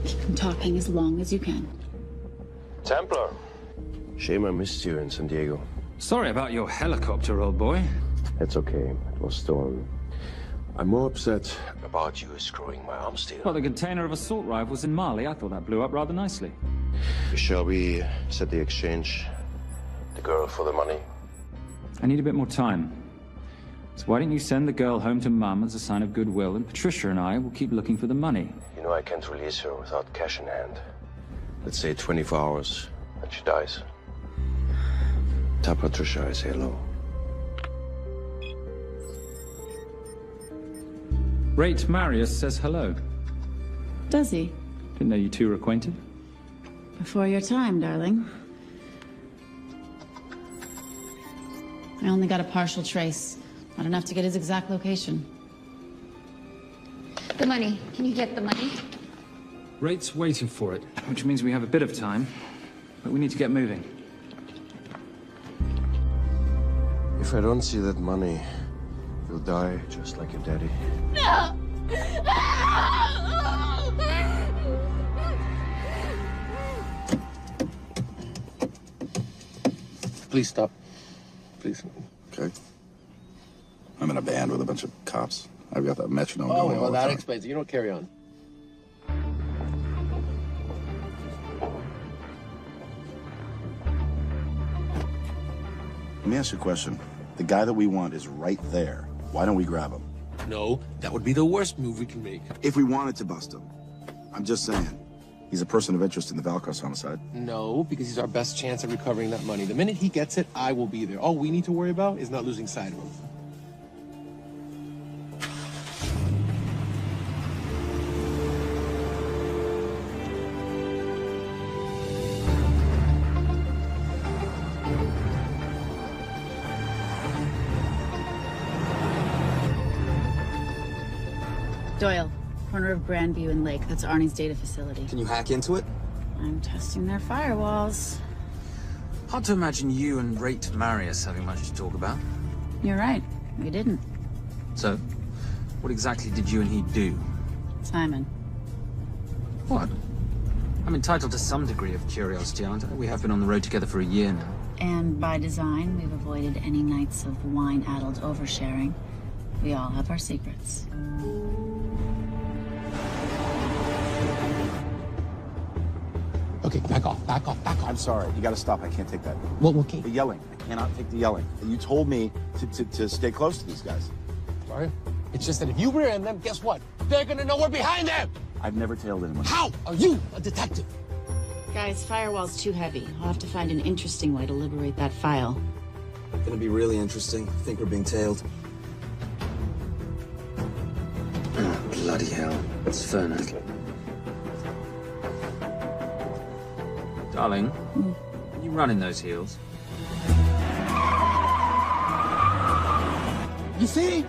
Speaker 16: Keep them talking as long as you can.
Speaker 24: Templar. Shame I missed you in San Diego.
Speaker 14: Sorry about your helicopter, old boy.
Speaker 24: It's okay. It was stolen. I'm more upset about you screwing my arms deal.
Speaker 14: Well, the container of assault rifles in Mali, I thought that blew up rather nicely.
Speaker 24: Shall we set the exchange? The girl for the money?
Speaker 14: I need a bit more time. So why don't you send the girl home to Mum as a sign of goodwill, and Patricia and I will keep looking for the money.
Speaker 24: You know I can't release her without cash in hand. Let's say 24 hours, and she dies. Tell Patricia I say hello.
Speaker 14: Rate Marius says hello.
Speaker 16: Does he?
Speaker 14: Didn't know you two were acquainted.
Speaker 16: Before your time, darling. I only got a partial trace. Not enough to get his exact location.
Speaker 22: The money. Can you get the money?
Speaker 14: Rate's waiting for it, which means we have a bit of time, but we need to get moving.
Speaker 24: If I don't see that money, you'll die just like your daddy.
Speaker 22: No!
Speaker 1: Please stop. Please.
Speaker 13: Okay. I'm in a band with a bunch of cops. I've got that metronome going all
Speaker 1: well,
Speaker 13: the
Speaker 1: that
Speaker 13: time.
Speaker 1: explains it. You don't carry on.
Speaker 13: Let me ask you a question. The guy that we want is right there. Why don't we grab him?
Speaker 1: No, that would be the worst move we can make.
Speaker 13: If we wanted to bust him. I'm just saying. He's a person of interest in the Valcross homicide.
Speaker 1: No, because he's our best chance at recovering that money. The minute he gets it, I will be there. All we need to worry about is not losing sight of him.
Speaker 16: Doyle, corner of Grandview and Lake. That's Arnie's data facility.
Speaker 11: Can you hack into it?
Speaker 16: I'm testing their firewalls.
Speaker 14: Hard to imagine you and Rate Marius having much to talk about.
Speaker 16: You're right. We didn't.
Speaker 14: So, what exactly did you and he do?
Speaker 16: Simon.
Speaker 14: What? I'm entitled to some degree of curiosity, aren't I? We have been on the road together for a year now.
Speaker 16: And by design, we've avoided any nights of wine-addled oversharing. We all have our secrets.
Speaker 11: Okay, back off, back off, back off.
Speaker 13: I'm sorry. You gotta stop. I can't take that.
Speaker 11: Well, okay.
Speaker 13: The yelling. I cannot take the yelling. You told me to stay close to these guys.
Speaker 11: Sorry? It's just that if you rear end them, guess what? They're gonna know we're behind them!
Speaker 13: I've never tailed anyone.
Speaker 11: How are you a detective?
Speaker 16: Guys, firewall's too heavy. I'll have to find an interesting way to liberate that file.
Speaker 11: Gonna be really interesting. I think we're being tailed.
Speaker 14: Oh, bloody hell. It's Fernac. Darling, are you running those heels?
Speaker 11: You see?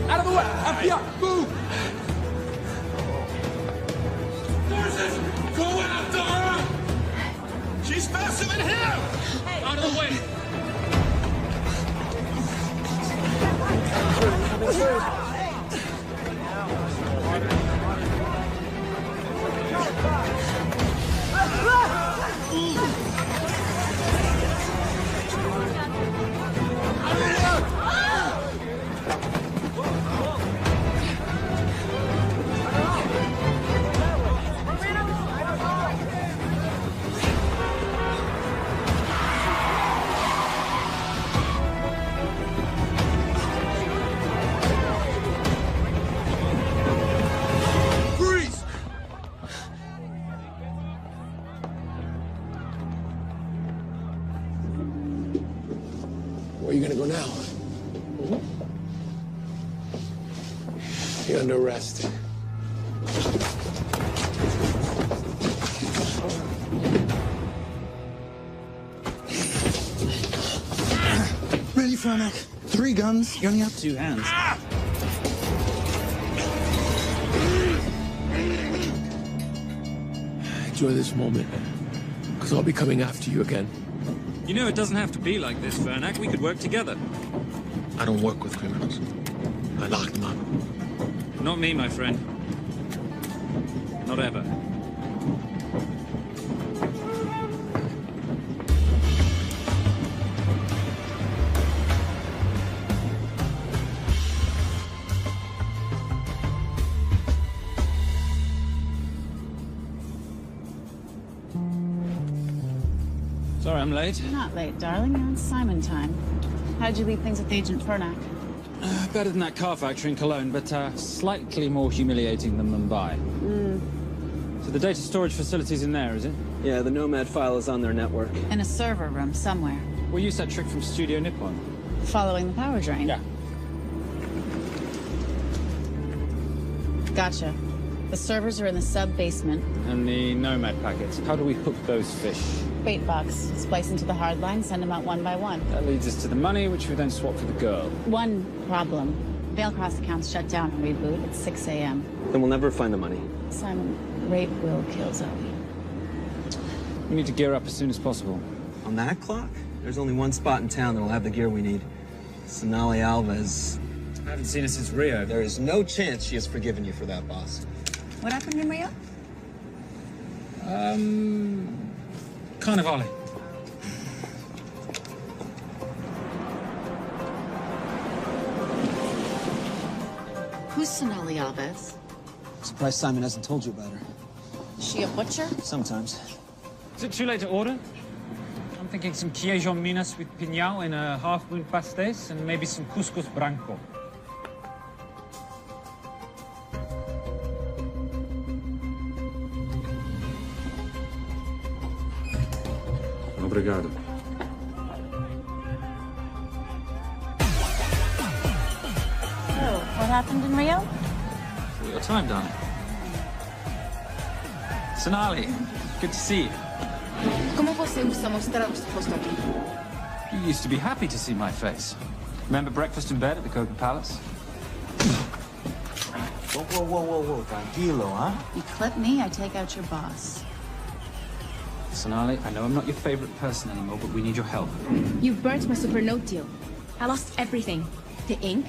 Speaker 11: Out of the way! FBI, move!
Speaker 15: Forces, go after her! She's faster than him! Out of the way!
Speaker 1: you gonna go now? You're under arrest.
Speaker 14: Really, Fernac? 3 guns? You only have 2 hands.
Speaker 1: Enjoy this moment, because I'll be coming after you again.
Speaker 8: You know, it doesn't have to be like this, Fernac. We could work together.
Speaker 1: I don't work with criminals. I lock them up.
Speaker 8: Not me, my friend. Not ever. Sorry, I'm late.
Speaker 16: You're not late, darling. You're on Simon time. How'd you leave things with Agent Fernac?
Speaker 14: Better than that car factory in Cologne, but slightly more humiliating than Mumbai. So the data storage facility's in there, is it?
Speaker 4: Yeah, the Nomad file is on their network.
Speaker 16: In a server room somewhere.
Speaker 14: We'll use that trick from Studio Nippon.
Speaker 16: Following the power drain?
Speaker 14: Yeah.
Speaker 16: Gotcha. The servers are in the sub-basement.
Speaker 14: And the Nomad packets. How do we hook those fish?
Speaker 16: Bait box. Splice into the hard line, send them out one by one.
Speaker 14: That leads us to the money, which we then swap for the girl.
Speaker 16: One problem. Veilcross accounts shut down and reboot at 6 a.m.
Speaker 4: Then we'll never find the money.
Speaker 16: Simon, rape will kill Zoe.
Speaker 14: We need to gear up as soon as possible.
Speaker 4: On that clock? There's only one spot in town that'll have the gear we need. Sonali Alves.
Speaker 8: I haven't seen her since Rio.
Speaker 4: There is no chance she has forgiven you for that, boss.
Speaker 16: What happened in Rio?
Speaker 8: Carnivale.
Speaker 16: Who's Sonali Alves?
Speaker 4: Surprised Simon hasn't told you about her.
Speaker 16: Is she a butcher?
Speaker 4: Sometimes.
Speaker 8: Is it too late to order? I'm thinking some queijo minas with piñao and a half-moon pastéis and maybe some couscous branco.
Speaker 24: Obrigado.
Speaker 16: Oh, what happened in Rio?
Speaker 8: Your time, darling. Sonali, good to see you.
Speaker 18: Como você usa mostrar o rosto aqui?
Speaker 8: You used to be happy to see my face. Remember breakfast in bed at the Coca Palace?
Speaker 4: Whoa. Tranquilo, huh?
Speaker 16: You clip me, I take out your boss.
Speaker 8: Sonali, I know I'm not your favorite person anymore, but we need your help.
Speaker 18: You burnt my supernote deal. I lost everything. The ink,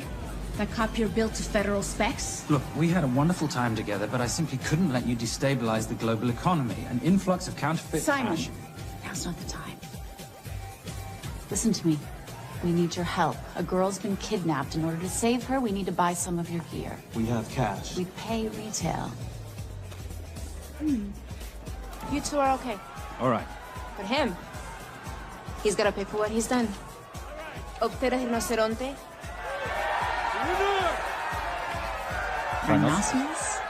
Speaker 18: that copier built to federal specs.
Speaker 8: Look, we had a wonderful time together, but I simply couldn't let you destabilize the global economy. An influx of counterfeit
Speaker 16: Simon,
Speaker 8: cash.
Speaker 16: now's not the time. Listen to me. We need your help. A girl's been kidnapped. In order to save her, we need to buy some of your gear.
Speaker 4: We have cash.
Speaker 16: We pay retail.
Speaker 18: You two are okay.
Speaker 8: All right.
Speaker 18: But him, he's gotta pay for what he's done. Obter el rinoceronte.
Speaker 16: Rhinoceros?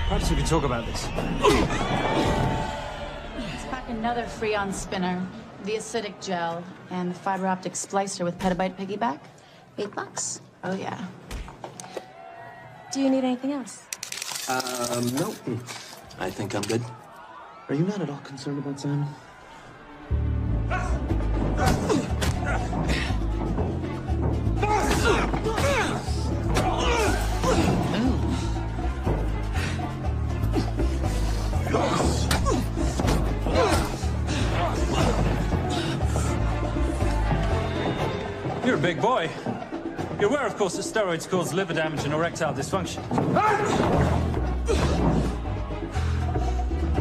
Speaker 8: Perhaps we can talk about this.
Speaker 16: Let's pack another Freon spinner, the acidic gel, and the fiber optic splicer with petabyte piggyback. $8. Oh, yeah.
Speaker 18: Do you need anything else?
Speaker 4: No. I think I'm good. Are you not at all concerned about Simon?
Speaker 8: You're a big boy. You're aware, of course, that steroids cause liver damage and erectile dysfunction.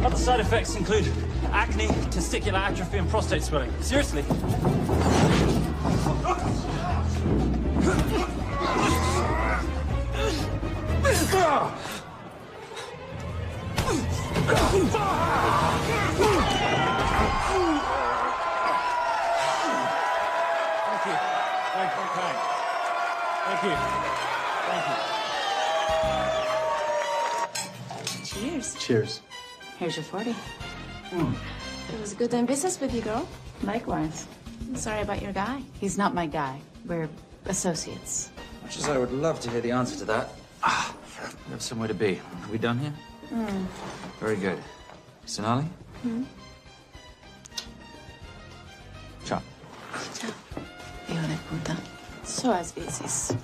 Speaker 8: Other side effects include acne, testicular atrophy, and prostate swelling. Seriously.
Speaker 4: Cheers.
Speaker 16: Here's your 40.
Speaker 22: It was good doing business with you, girl.
Speaker 16: Likewise.
Speaker 22: I'm sorry about your guy.
Speaker 16: He's not my guy. We're associates.
Speaker 14: Much as I would love to hear the answer to that, we have somewhere to be. Are we done here? Very good. Sonali? Ciao.
Speaker 16: Ciao. Hijo de puta. So as veces.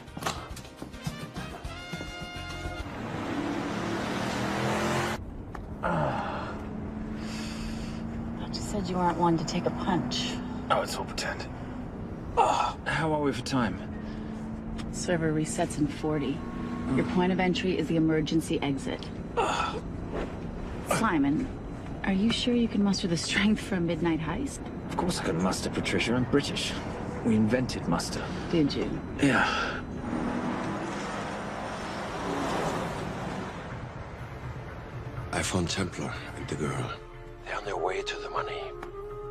Speaker 16: You said you weren't one to take a punch.
Speaker 14: Oh, it's all pretend. How are we for time?
Speaker 16: Server resets in 40. Your point of entry is the emergency exit. Simon, are you sure you can muster the strength for a midnight heist?
Speaker 14: Of course I can muster, Patricia. I'm British. We invented muster.
Speaker 16: Did you?
Speaker 14: Yeah.
Speaker 24: I found Templar and the girl. They're on their way to the money.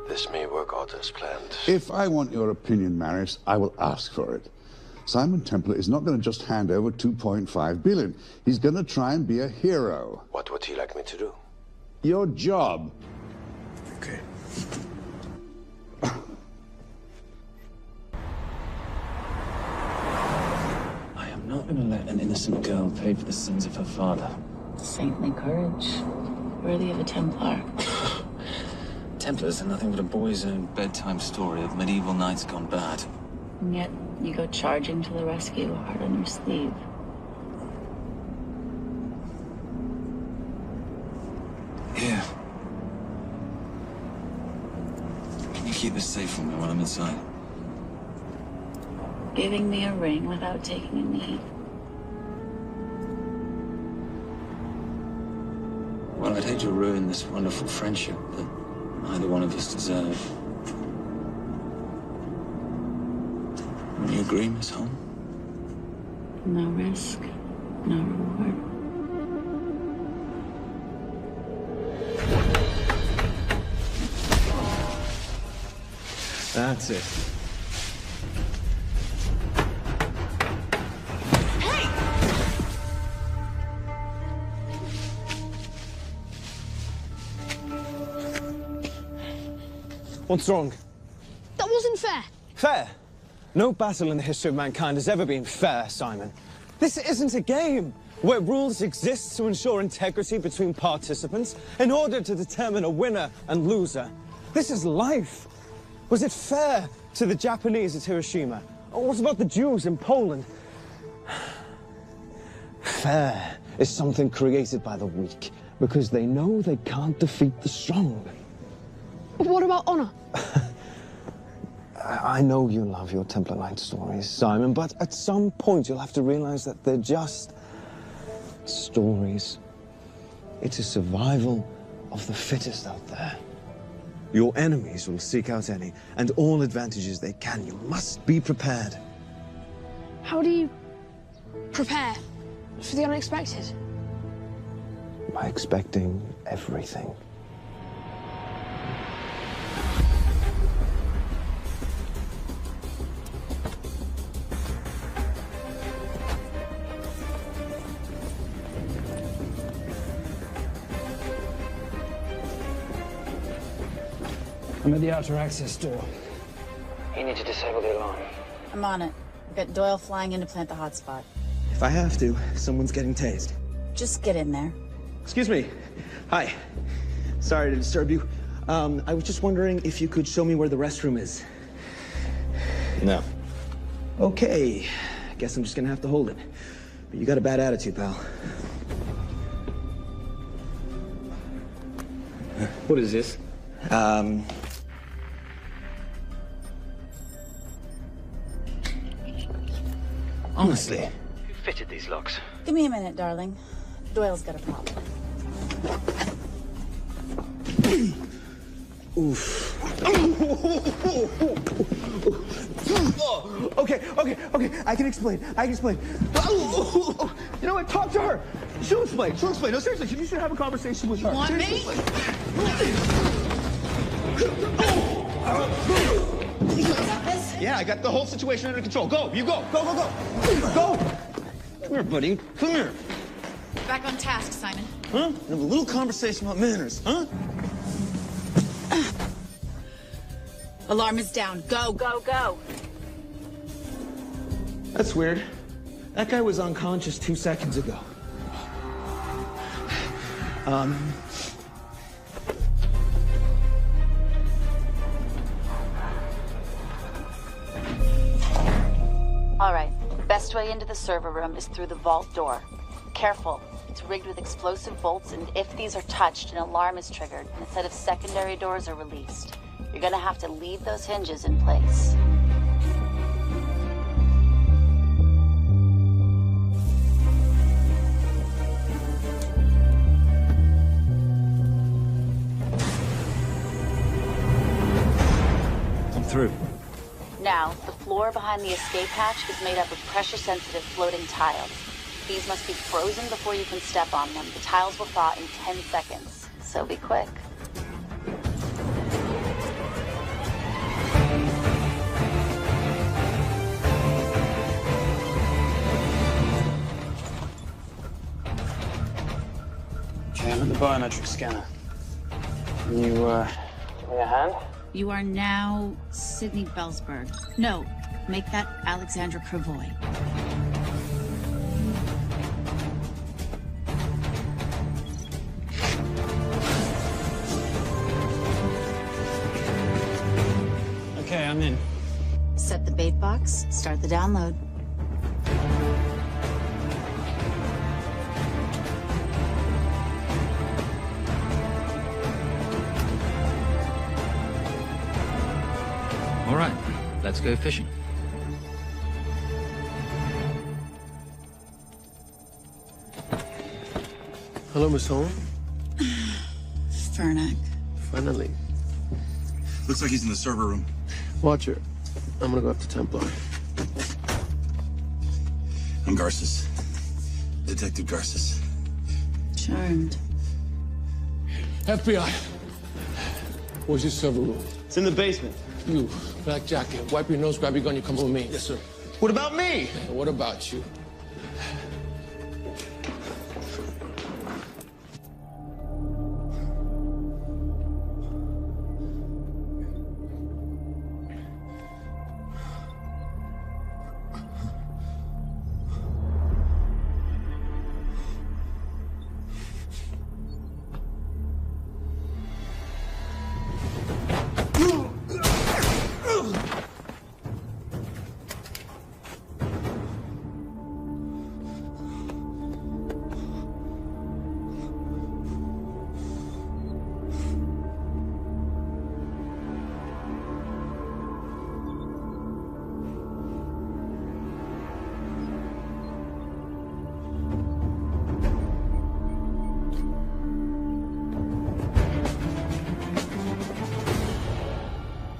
Speaker 24: This may work out as planned.
Speaker 12: If I want your opinion, Maris, I will ask for it. Simon Templar is not going to just hand over 2.5 billion. He's going to try and be a hero.
Speaker 24: What would he like me to do?
Speaker 12: Your job.
Speaker 24: Okay.
Speaker 14: I am not going to let an innocent girl pay for the sins of her father.
Speaker 16: Saintly courage. Worthy of a Templar.
Speaker 14: Templars are nothing but a boy's own bedtime story of medieval knights gone bad.
Speaker 16: And yet, you go charging to the rescue, heart on your sleeve.
Speaker 14: Here. Can you keep this safe for me while I'm inside?
Speaker 16: Giving me a ring without taking a knee.
Speaker 14: Well, I'd hate to ruin this wonderful friendship that neither one of us deserve. You agree, Miss Holm?
Speaker 16: No risk, no reward.
Speaker 4: That's it. What's wrong?
Speaker 18: That wasn't fair.
Speaker 4: Fair? No battle in the history of mankind has ever been fair, Simon. This isn't a game where rules exist to ensure integrity between participants in order to determine a winner and loser. This is life. Was it fair to the Japanese at Hiroshima? Or what about the Jews in Poland? Fair is something created by the weak because they know they can't defeat the strong.
Speaker 18: What about honor?
Speaker 4: I know you love your Templar Knight stories, Simon, but at some point you'll have to realize that they're just stories. It's a survival of the fittest out there. Your enemies will seek out any and all advantages they can. You must be prepared.
Speaker 18: How do you prepare for the unexpected?
Speaker 4: By expecting everything.
Speaker 11: I'm at the outer access door.
Speaker 14: You need to disable the alarm.
Speaker 16: I'm on it. I've got Doyle flying in to plant the hotspot.
Speaker 4: If I have to, someone's getting tased.
Speaker 16: Just get in there.
Speaker 4: Excuse me. Hi. Sorry to disturb you. I was just wondering if you could show me where the restroom is.
Speaker 14: No.
Speaker 4: Okay. Guess I'm just gonna have to hold it. But you got a bad attitude, pal.
Speaker 14: What is this? Honestly, who fitted these locks?
Speaker 16: Give me a minute, darling. Doyle's got a problem.
Speaker 4: Oof. Okay. I can explain. You know what? Talk to her. She'll explain. No, seriously, you should have a conversation with her.
Speaker 16: Want me?
Speaker 4: Yeah, I got the whole situation under control. Go, you go. Go. Come here, buddy. Come here.
Speaker 16: Back on task, Simon.
Speaker 4: Huh? Have a little conversation about manners, huh?
Speaker 16: Alarm is down. Go, go, go.
Speaker 4: That's weird. That guy was unconscious 2 seconds ago.
Speaker 16: All right. Best way into the server room is through the vault door. Careful. It's rigged with explosive bolts, and if these are touched, an alarm is triggered, and a set of secondary doors are released. You're gonna have to leave those hinges in place.
Speaker 14: I'm through.
Speaker 16: Now, the floor behind the escape hatch is made up of pressure-sensitive floating tiles. These must be frozen before you can step on them. The tiles will thaw in 10 seconds, so be quick.
Speaker 4: Okay, I'm at the biometric scanner. Can you, give me a hand?
Speaker 16: You are now Sydney Bellsberg. No, make that Alexandra Cravoy.
Speaker 4: Okay, I'm in.
Speaker 16: Set the bait box, start the download.
Speaker 14: All right, let's go fishing.
Speaker 1: Hello, Miss Holm.
Speaker 16: Fernac.
Speaker 1: Finally.
Speaker 9: Looks like he's in the server room.
Speaker 1: Watcher, I'm gonna go up to Templar.
Speaker 9: I'm Garces. Detective Garces.
Speaker 16: Charmed.
Speaker 11: FBI. Where's your server room?
Speaker 4: It's in the basement.
Speaker 11: You, black jacket, wipe your nose, grab your gun, you come with me.
Speaker 4: Yes, sir. What about me?
Speaker 11: And what about you?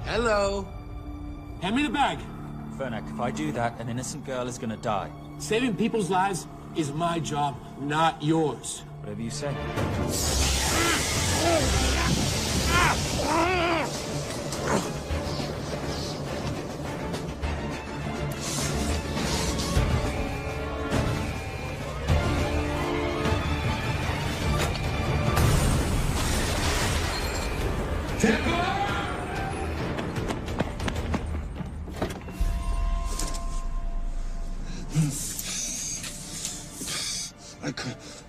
Speaker 11: Hello. Hand me the bag.
Speaker 14: Fernac, if I do that, an innocent girl is gonna die.
Speaker 11: Saving people's lives is my job, not yours.
Speaker 14: Whatever you say.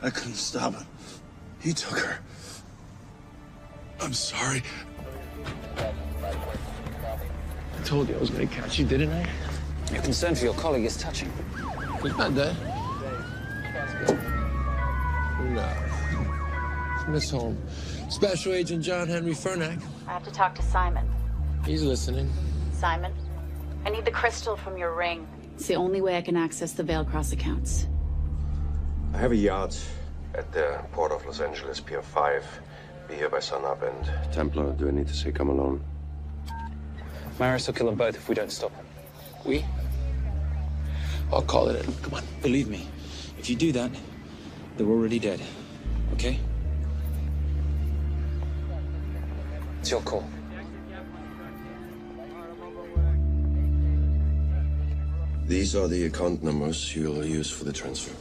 Speaker 9: I couldn't stop him. He took her. I'm sorry.
Speaker 1: I told you I was gonna catch you, didn't I?
Speaker 14: Your concern for your colleague is touching.
Speaker 1: He's not dead. No. Miss Holm. Special Agent John Henry Fernac.
Speaker 16: I have to talk to Simon.
Speaker 1: He's listening.
Speaker 16: Simon, I need the crystal from your ring. It's the only way I can access the Veilcross accounts.
Speaker 24: I have a yacht at the port of Los Angeles, Pier 5. Be here by sunup, and Templar, do I need to say come alone?
Speaker 14: Maris will kill them both if we don't stop him.
Speaker 1: We? I'll call it in. Come on.
Speaker 14: Believe me, if you do that, they're already dead. Okay? It's your call.
Speaker 24: These are the account numbers you'll use for the transfer.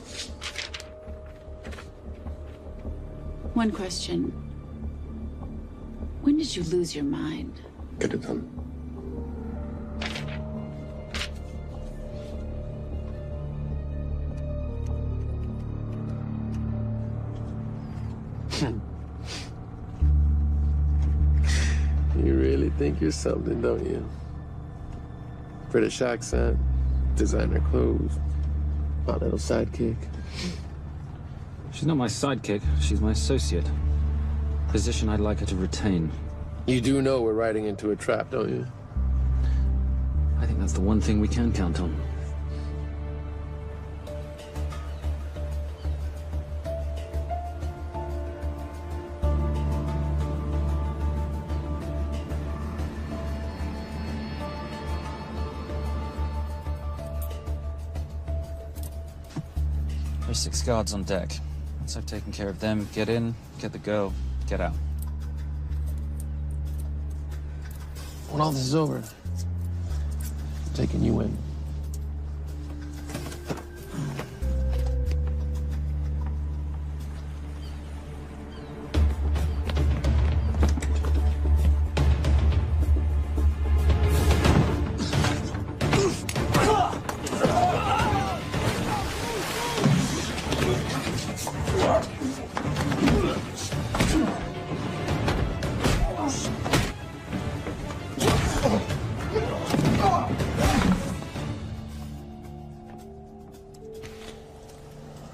Speaker 17: One question. When did you lose your mind?
Speaker 24: Get it done.
Speaker 1: You really think you're something, don't you? British accent, designer clothes, my little sidekick.
Speaker 14: She's not my sidekick. She's my associate. Position I'd like her to retain.
Speaker 1: You do know we're riding into a trap, don't you?
Speaker 14: I think that's the one thing we can count on. There's 6 guards on deck. Once I've taken care of them, get in, get the girl, get out.
Speaker 1: When all this is over, I'm taking you in.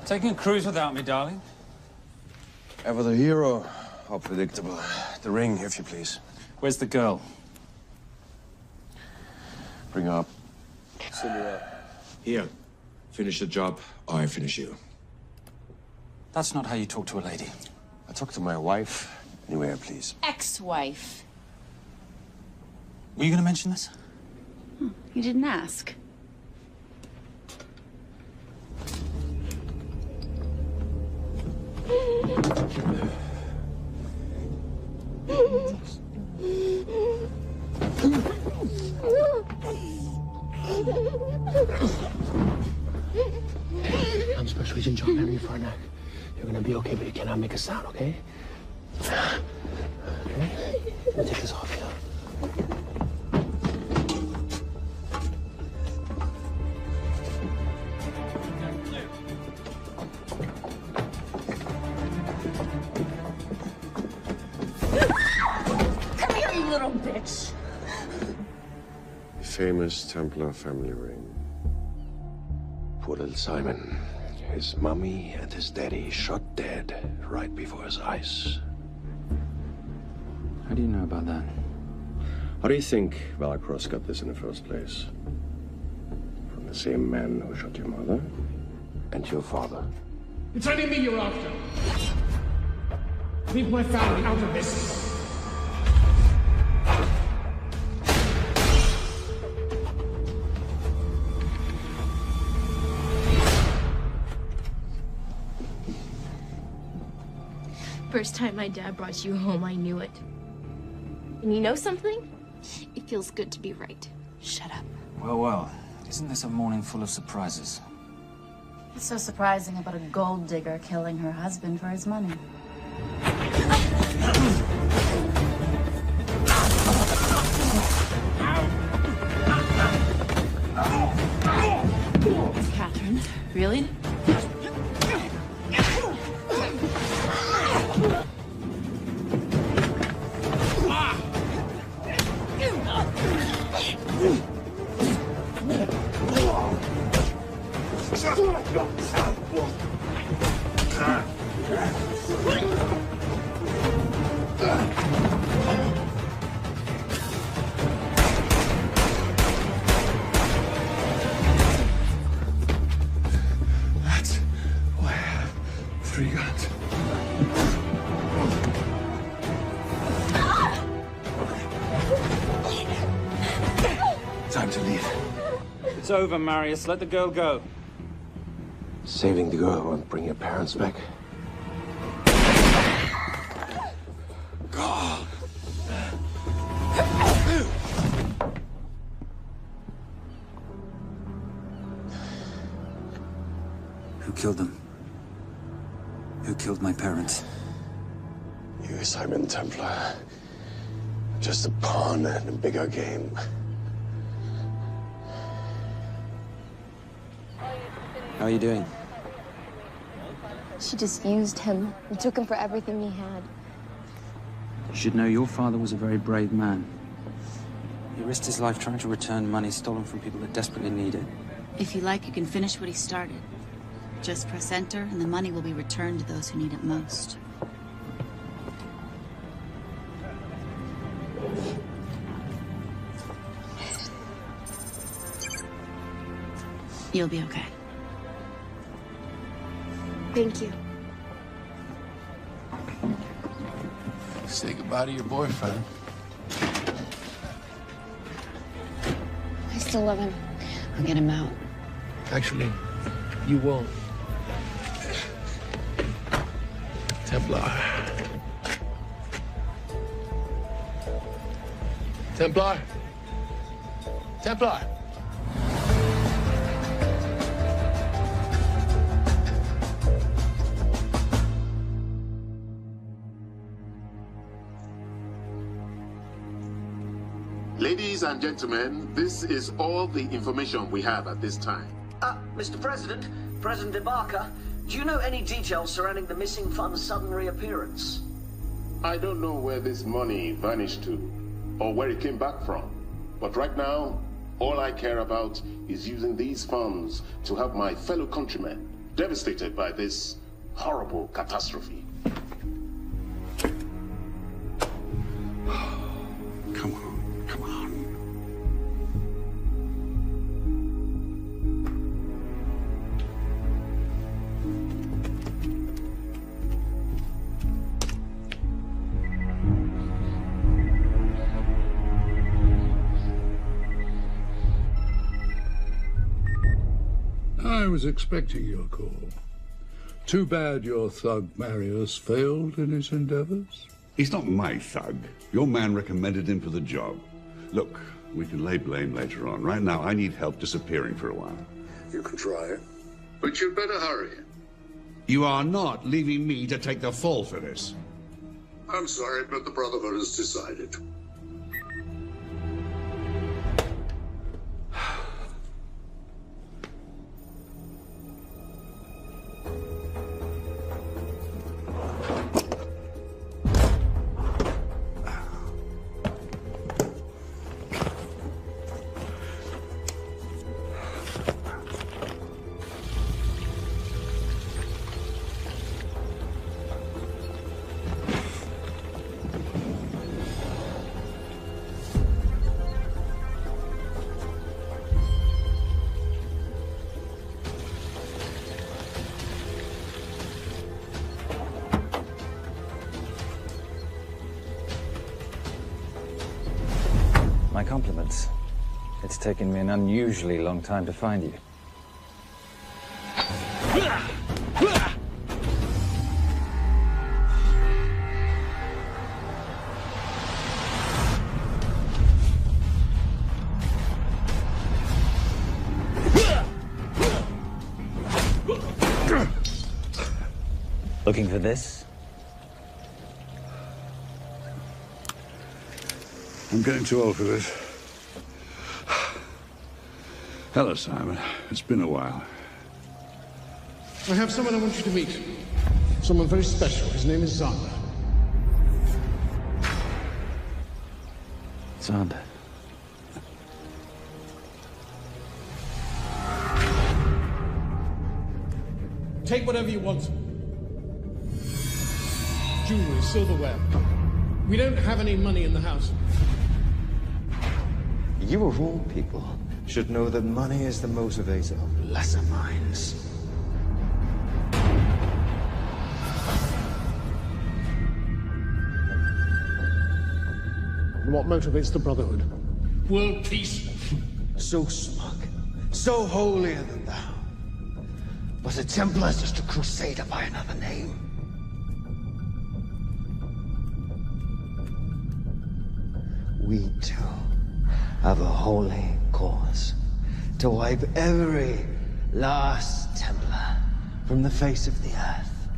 Speaker 14: Taking a cruise without me, darling?
Speaker 24: Ever the hero? How predictable. The ring, if you please.
Speaker 14: Where's the girl?
Speaker 24: Bring her up. Send her up. Here. Finish the job, or I finish you.
Speaker 14: That's not how you talk to a lady.
Speaker 24: I talk to my wife anywhere, please.
Speaker 17: Ex-wife.
Speaker 14: Were you going to mention this?
Speaker 17: You didn't ask.
Speaker 1: I'm Special Agent John Henry Furnack. You're gonna be okay, but you cannot make a sound, okay? Okay? Let me take this off you.
Speaker 17: Come here, you little bitch.
Speaker 24: Famous Templar family ring. Poor little Simon. His mummy and his daddy shot dead right before his eyes.
Speaker 14: How do you know about that?
Speaker 24: How do you think Valacross got this in the first place? From the same man who shot your mother and your father.
Speaker 15: It's only me you're after. Leave my family out of this.
Speaker 20: First time my dad brought you home, I knew it. And you know something? It feels good to be right. Shut up.
Speaker 14: Well, well. Isn't this a morning full of surprises?
Speaker 16: What's so surprising about a gold digger killing her husband for his money?
Speaker 17: Catherine, really?
Speaker 15: That's why I have 3 guns.
Speaker 24: Time to leave.
Speaker 14: It's over, Marius. Let the girl go.
Speaker 24: Saving the girl won't bring your parents back. God.
Speaker 14: Who killed them? Who killed my parents?
Speaker 24: you, Simon Templar. Just a pawn in a bigger game.
Speaker 14: How are you doing?
Speaker 20: She just used him and took him for everything he had.
Speaker 14: You should know your father was a very brave man. He risked his life trying to return money stolen from people that desperately need it.
Speaker 16: If you like, you can finish what he started. Just press enter, and the money will be returned to those who need it most. You'll be okay.
Speaker 20: Thank you.
Speaker 1: Say goodbye to your boyfriend.
Speaker 20: I still love him. I'll get him out.
Speaker 1: Actually, you won't. Templar. Templar. Templar.
Speaker 2: Ladies and gentlemen, this is all the information we have at this time.
Speaker 3: Mr. President, President Ibaka, do you know any details surrounding the missing fund's sudden reappearance?
Speaker 2: I don't know where this money vanished to, or where it came back from. But right now, all I care about is using these funds to help my fellow countrymen devastated by this horrible catastrophe.
Speaker 12: Come on, come on. I was expecting your call. Too bad your thug Marius failed in his endeavors.
Speaker 21: He's not my thug. Your man recommended him for the job. Look, we can lay blame later on. Right now, I need help disappearing for a while.
Speaker 2: You can try it, but you'd better hurry.
Speaker 21: You are not leaving me to take the fall for this.
Speaker 2: I'm sorry, but the Brotherhood has decided.
Speaker 14: My compliments. It's taken me an unusually long time to find you. Looking for this?
Speaker 12: I'm getting too old for this. Hello, Simon. It's been a while.
Speaker 19: I have someone I want you to meet. Someone very special. His name is Zander.
Speaker 14: Zander.
Speaker 11: Take whatever you want. Jewelry, silverware. We don't have any money in the house.
Speaker 23: You of all people should know that money is the motivator of lesser minds.
Speaker 19: What motivates the Brotherhood?
Speaker 11: World peace.
Speaker 23: So smug, so holier than thou. But a Templar's just a crusader by another name. We too have a holy cause to wipe every last Templar from the face of the earth.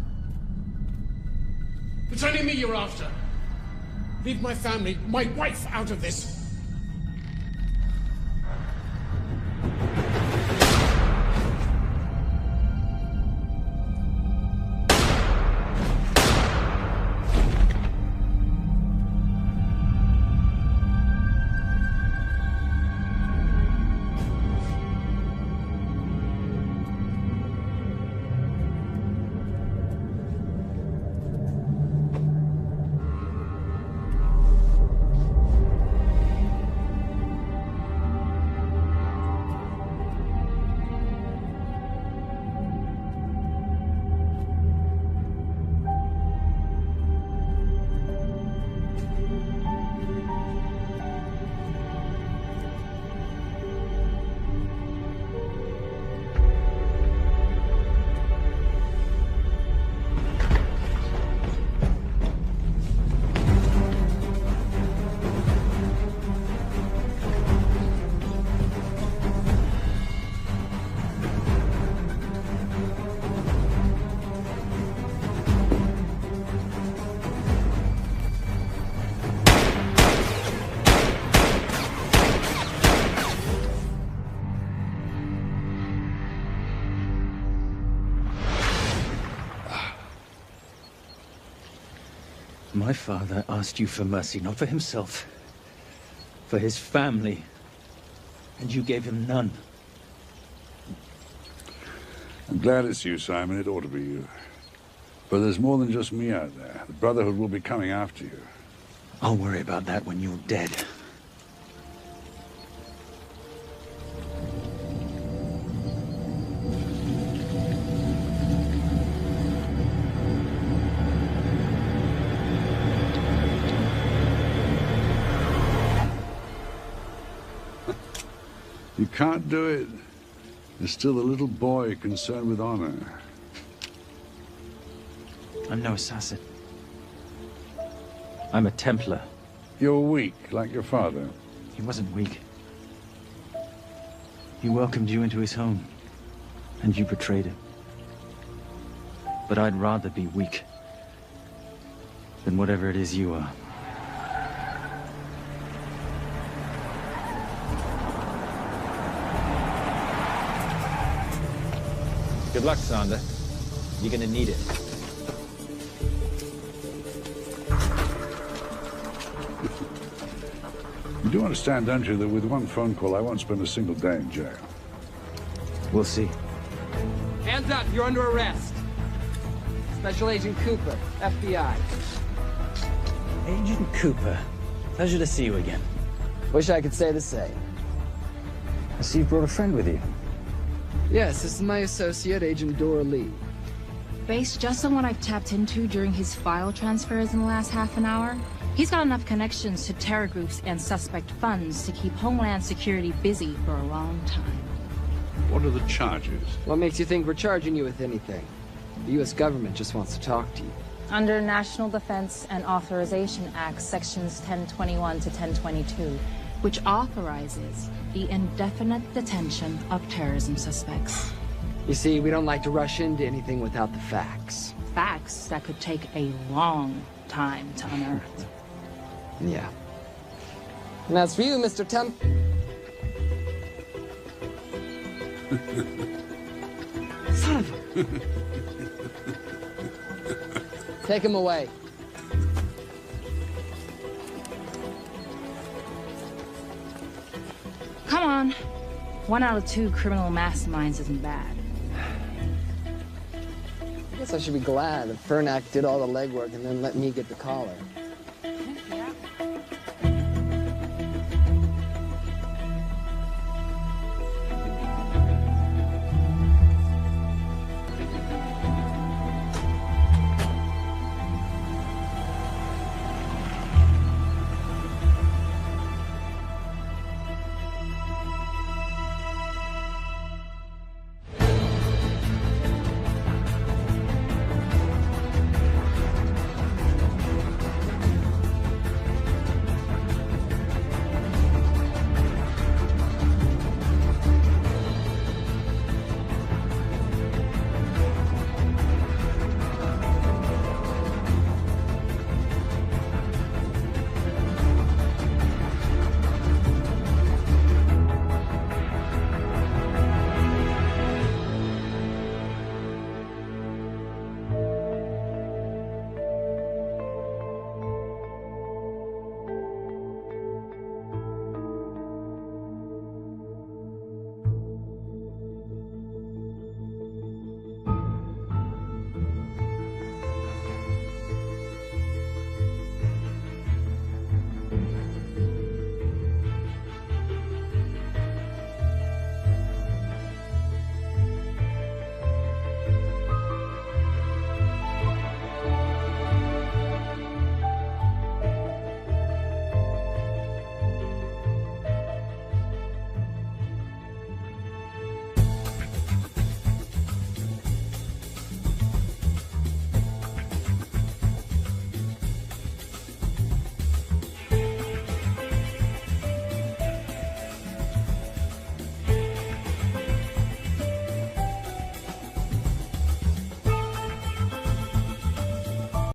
Speaker 11: It's only me you're after. Leave my family, my wife, out of this.
Speaker 5: My father asked you for mercy, not for himself, for his family, and you gave him none.
Speaker 12: I'm glad it's you, Simon. It ought to be you. But there's more than just me out there. The Brotherhood will be coming after you.
Speaker 5: I'll worry about that when you're dead.
Speaker 12: You can't do it. You're still a little boy concerned with honor.
Speaker 5: I'm no assassin. I'm a Templar.
Speaker 12: You're weak, like your father.
Speaker 5: He wasn't weak. He welcomed you into his home, and you betrayed him. But I'd rather be weak than whatever it is you are.
Speaker 14: Good luck, Sander. You're gonna need it.
Speaker 12: You do understand, don't you, that with one phone call, I won't spend a single day in jail.
Speaker 5: We'll see.
Speaker 6: Hands up, you're under arrest. Special Agent Cooper, FBI.
Speaker 5: Agent Cooper, pleasure to see you again.
Speaker 6: Wish I could say the same.
Speaker 5: I see you brought a friend with you.
Speaker 6: Yes, this is my associate, Agent Dora Lee.
Speaker 17: Based just on what I've tapped into during his file transfers in the last half an hour, he's got enough connections to terror groups and suspect funds to keep Homeland Security busy for a long time.
Speaker 12: What are the charges?
Speaker 6: What makes you think we're charging you with anything? The U.S. government just wants to talk to you.
Speaker 17: Under National Defense and Authorization Act, Sections 1021 to 1022, which authorizes the indefinite detention of terrorism suspects.
Speaker 6: You see, we don't like to rush into anything without the facts.
Speaker 17: Facts that could take a long time to unearth.
Speaker 6: Yeah. And as for you, Mr. Son of a... Take him away.
Speaker 17: Come on. 1 out of 2 criminal masterminds isn't bad.
Speaker 6: I guess I should be glad that Fernak did all the legwork and then let me get the collar.